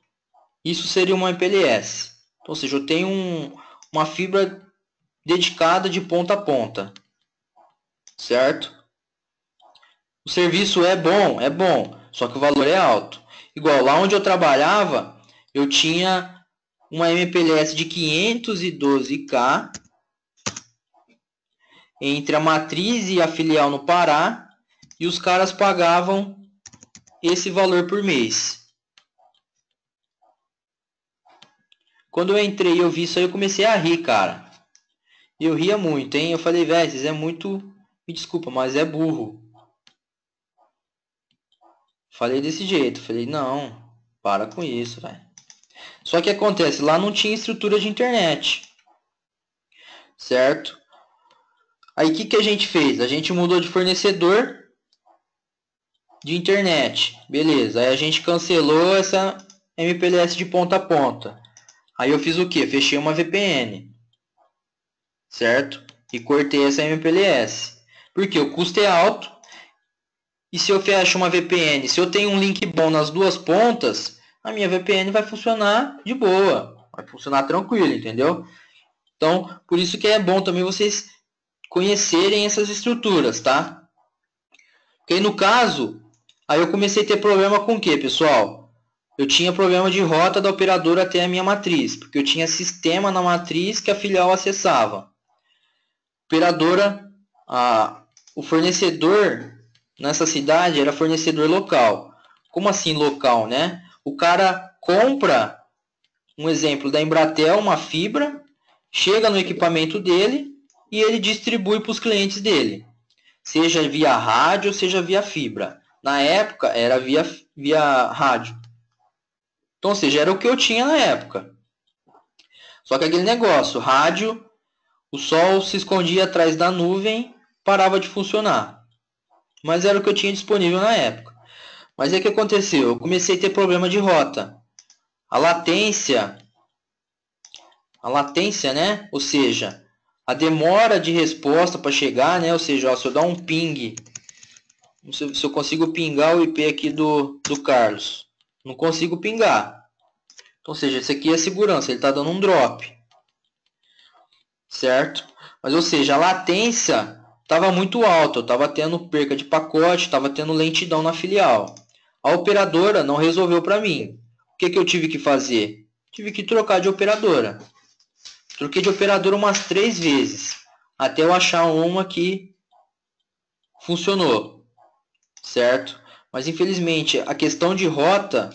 Isso seria uma MPLS. Então, ou seja, eu tenho uma fibra dedicada de ponta a ponta, certo? O serviço é bom, só que o valor é alto. Igual lá onde eu trabalhava, eu tinha uma MPLS de 512K entre a matriz e a filial no Pará, e os caras pagavam esse valor por mês. Quando eu entrei e eu vi isso aí, eu comecei a rir, cara. E eu ria muito, hein? Eu falei, velho, vocês é muito... Me desculpa, mas é burro. Falei desse jeito. Falei, não, para com isso, velho. Só que acontece, lá não tinha estrutura de internet. Certo? Aí o que a gente fez? A gente mudou de fornecedor de internet. Beleza. Aí a gente cancelou essa MPLS de ponta a ponta. Aí eu fiz o quê? Fechei uma VPN. Certo? E cortei essa MPLS. Porque o custo é alto. E se eu fecho uma VPN, se eu tenho um link bom nas duas pontas, a minha VPN vai funcionar de boa. Vai funcionar tranquilo, entendeu? Então, por isso que é bom também vocês conhecerem essas estruturas, tá? Porque no caso, aí eu comecei a ter problema com o que, pessoal? Eu tinha problema de rota da operadora até a minha matriz, porque eu tinha sistema na matriz que a filial acessava. Operadora, o fornecedor nessa cidade era fornecedor local. Como assim local, né? O cara compra, um exemplo da Embratel, uma fibra, chega no equipamento dele e ele distribui para os clientes dele. Seja via rádio, seja via fibra. Na época era via rádio. Então, ou seja, era o que eu tinha na época. Só que aquele negócio, rádio, o sol se escondia atrás da nuvem, parava de funcionar. Mas era o que eu tinha disponível na época. Mas aí o que aconteceu? Eu comecei a ter problema de rota. A latência, né? Ou seja, a demora de resposta para chegar, né? Ou seja, ó, se eu dar um ping, se eu consigo pingar o IP aqui do Carlos, não consigo pingar. Então, ou seja, esse aqui é a segurança, ele está dando um drop, certo? Mas, ou seja, a latência estava muito alta, eu estava tendo perca de pacote, estava tendo lentidão na filial. A operadora não resolveu para mim. O que eu tive que fazer? Tive que trocar de operadora. Troquei de operadora umas 3 vezes, até eu achar uma que funcionou, certo? Mas infelizmente a questão de rota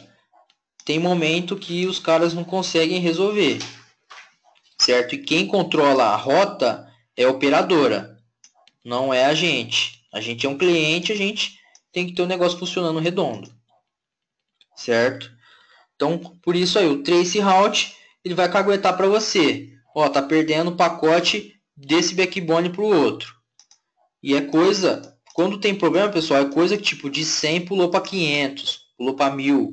tem momento que os caras não conseguem resolver, certo? E quem controla a rota é a operadora, não é a gente. A gente é um cliente, a gente tem que ter o negócio funcionando redondo, certo? Então, por isso aí, o trace route, ele vai caguetar para você. Ó, tá perdendo o pacote desse backbone para o outro. E é coisa, quando tem problema, pessoal, é coisa que tipo de 100 pulou para 500, pulou para 1000.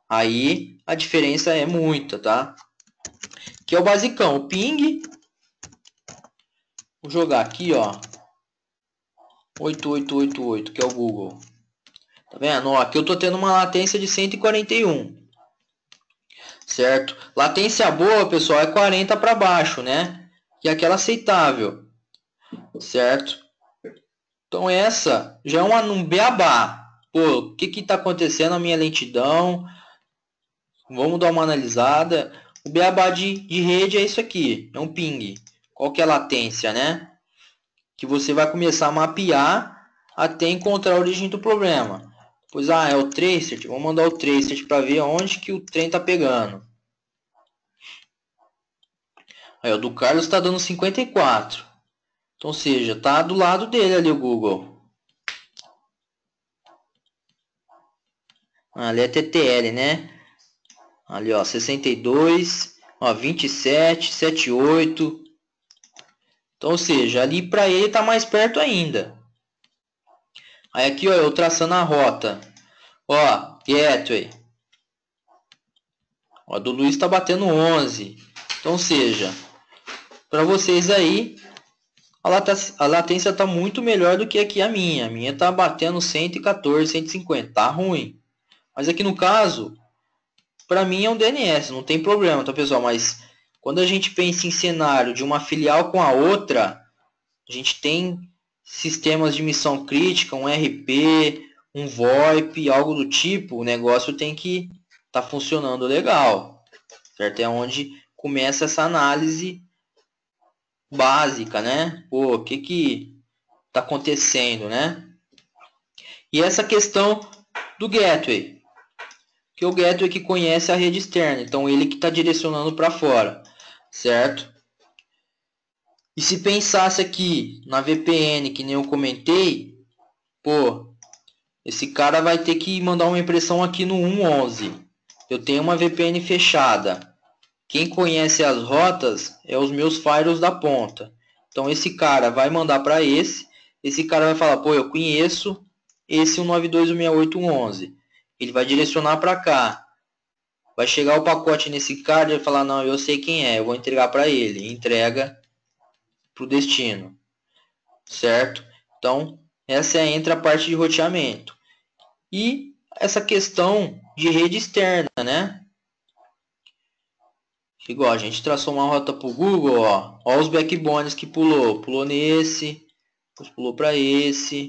Aí a diferença é muita, tá? Que é o basicão, o ping. Vou jogar aqui, ó. 8888, que é o Google. Tá vendo? Ó, aqui eu tô tendo uma latência de 141. Certo? Latência boa, pessoal, é 40 para baixo, né? Que é aquela aceitável. Certo? Então essa já é um beabá. Pô, o que que tá acontecendo na minha lentidão? Vamos dar uma analisada. O beabá de rede é isso aqui, é um ping. Qual que é a latência, né? Que você vai começar a mapear até encontrar a origem do problema. Pois, é o tracer. Vamos mandar o tracer para ver onde que o trem tá pegando. Aí, o do Carlos está dando 54. Então, ou seja, tá do lado dele ali o Google. Ali é TTL, né? Ali, ó, 62, ó, 27, 78. Então, ou seja, ali para ele está mais perto ainda. Aí aqui, ó, eu traçando a rota. Ó, Gateway. Ó, do Luiz está batendo 11. Então, ou seja, para vocês aí, a latência está muito melhor do que aqui a minha. A minha está batendo 114, 150. Tá ruim. Mas aqui no caso, para mim é um DNS, não tem problema, tá, pessoal? Mas quando a gente pensa em cenário de uma filial com a outra, a gente tem sistemas de missão crítica, um RP, um VoIP, algo do tipo. O negócio tem que estar funcionando legal, certo? É onde começa essa análise básica, né? Pô, o que está acontecendo, né? E essa questão do gateway, que o gateway que conhece a rede externa, então ele que está direcionando para fora, certo? E se pensasse aqui na VPN, que nem eu comentei, pô, esse cara vai ter que mandar uma impressão aqui no 111. Eu tenho uma VPN fechada. Quem conhece as rotas é os meus firewalls da ponta. Então esse cara vai mandar para esse cara vai falar, pô, eu conheço esse 192.168.111. Ele vai direcionar para cá. Vai chegar o pacote nesse cara e vai falar, não, eu sei quem é, eu vou entregar para ele. Entrega para o destino, certo? Então essa entra a parte de roteamento. E essa questão de rede externa, né? Igual a gente traçou uma rota para o Google, ó os backbones que pulou. Pulou nesse, depois pulou para esse.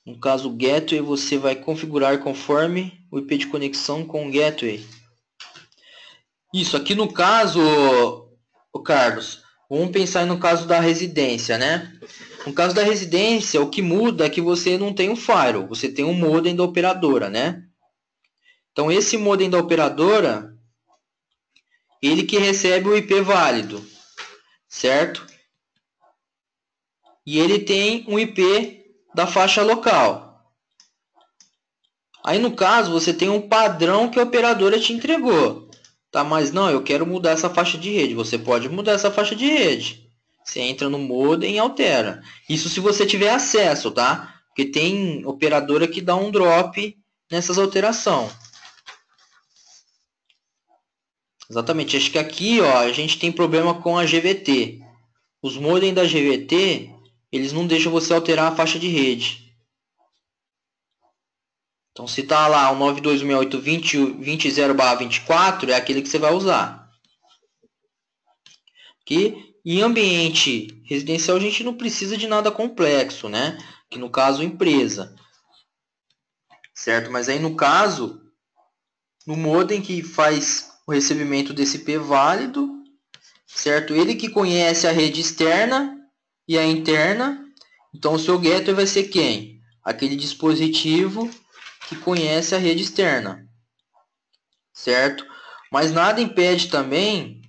No caso, o gateway você vai configurar conforme o IP de conexão com o gateway. Isso, aqui no caso, o Carlos, vamos pensar no caso da residência, né? No caso da residência, o que muda é que você não tem um firewall, você tem um modem da operadora, né? Então, esse modem da operadora, ele que recebe o IP válido, certo? E ele tem um IP da faixa local. Aí, no caso, você tem um padrão que a operadora te entregou. Tá, mas não, eu quero mudar essa faixa de rede. Você pode mudar essa faixa de rede. Você entra no modem e altera. Isso se você tiver acesso, tá? Porque tem operadora que dá um drop nessas alterações. Exatamente. Acho que aqui, ó, a gente tem problema com a GVT. Os modems da GVT, eles não deixam você alterar a faixa de rede. Então, se tá lá o 92.168.20.0/24, é aquele que você vai usar. Que em ambiente residencial a gente não precisa de nada complexo, né? Que no caso, empresa. Certo? Mas aí no caso, no modem que faz o recebimento desse IP válido, certo? Ele que conhece a rede externa e a interna. Então o seu gateway vai ser quem? Aquele dispositivo que conhece a rede externa, certo? Mas nada impede também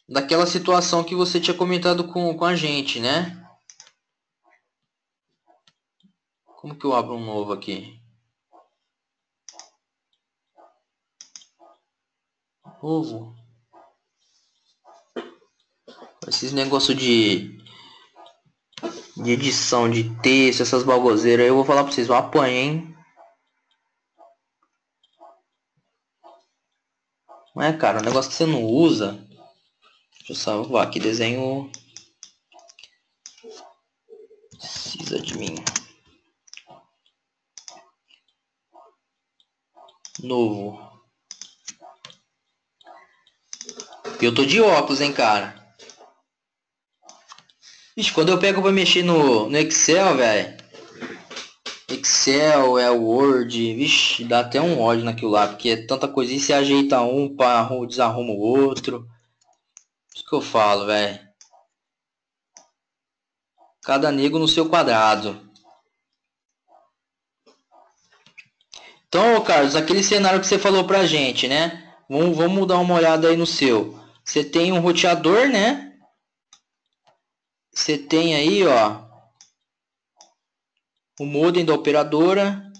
daquela situação que você tinha comentado com a gente, né? Como que eu abro um novo aqui? Novo. Esses negócios de edição de texto, essas bagoseiras, eu vou falar pra vocês, eu apanho, hein? Não é, cara, um negócio que você não usa. Deixa eu salvar aqui, desenho. Precisa de mim. Novo. E eu tô de óculos, hein, cara. Ixi, quando eu pego pra mexer no Excel, velho. Excel, Word, vixe, dá até um ódio naquilo lá, porque é tanta coisinha, você ajeita um, desarruma o outro. Isso que eu falo, velho. Cada nego no seu quadrado. Então, Carlos, aquele cenário que você falou pra gente, né? Vamos dar uma olhada aí no seu. Você tem um roteador, né? Você tem aí, ó, o modem da operadora.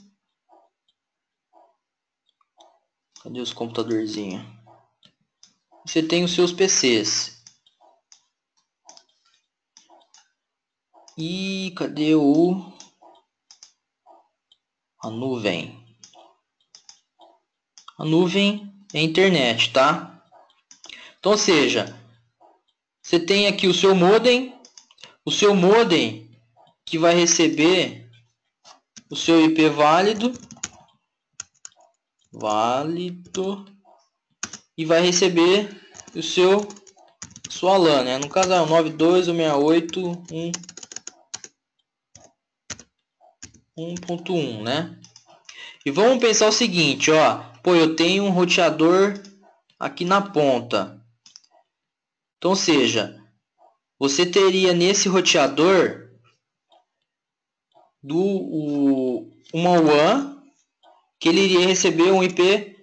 Cadê os computadorzinhos? Você tem os seus PCs. E cadê a nuvem? A nuvem é a internet, tá? Então, ou seja, você tem aqui o seu modem que vai receber o seu IP válido e vai receber o sua LAN, né? No caso é o 92.168.1.1, né? E vamos pensar o seguinte, ó, pô, eu tenho um roteador aqui na ponta. Então, ou seja, você teria nesse roteador uma WAN que ele iria receber um IP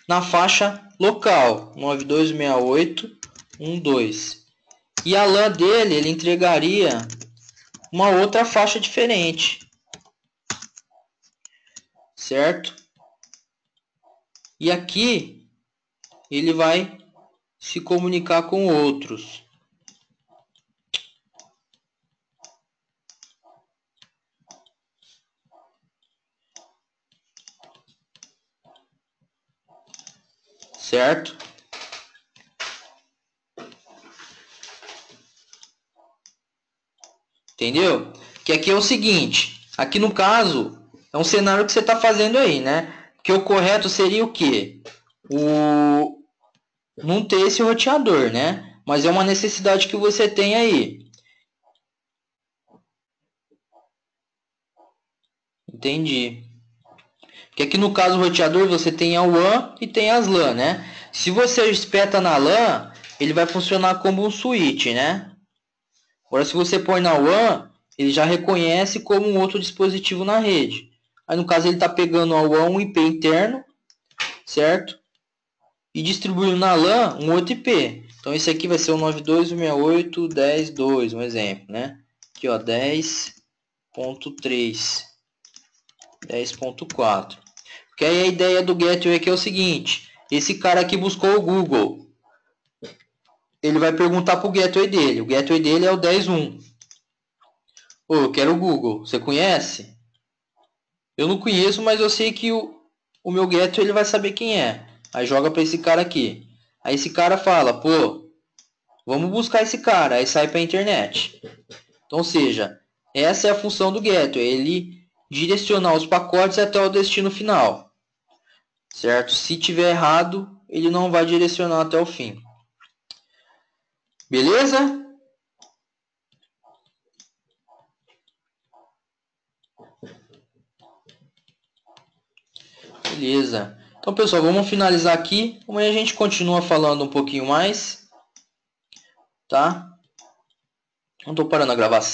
na faixa local 92.168.1.2 e a LAN dele ele entregaria uma outra faixa diferente, certo? E aqui ele vai se comunicar com outros. Certo? Entendeu? Que aqui é o seguinte, aqui no caso é um cenário que você está fazendo aí, né? Que o correto seria o quê? Não ter esse roteador, né? Mas é uma necessidade que você tem aí. Entendi. Porque aqui no caso o roteador você tem a WAN e tem as LAN, né? Se você espeta na LAN, ele vai funcionar como um switch, né? Agora se você põe na WAN, ele já reconhece como um outro dispositivo na rede. Aí no caso ele está pegando a WAN um IP interno, certo? E distribuindo na LAN um outro IP. Então esse aqui vai ser o 92.168.10.2, um exemplo, né? Aqui ó, 10.3, 10.4. Porque aí a ideia do gateway aqui é o seguinte, esse cara aqui buscou o Google. Ele vai perguntar para o gateway dele. O gateway dele é o 10.1. Ô, eu quero o Google. Você conhece? Eu não conheço, mas eu sei que o meu gateway ele vai saber quem é. Aí joga para esse cara aqui. Aí esse cara fala, pô, vamos buscar esse cara. Aí sai para a internet. Então, ou seja, essa é a função do gateway. Ele direcionar os pacotes até o destino final. Certo? Se tiver errado, ele não vai direcionar até o fim. Beleza? Beleza. Então, pessoal, vamos finalizar aqui. Amanhã a gente continua falando um pouquinho mais. Tá? Não estou parando a gravação.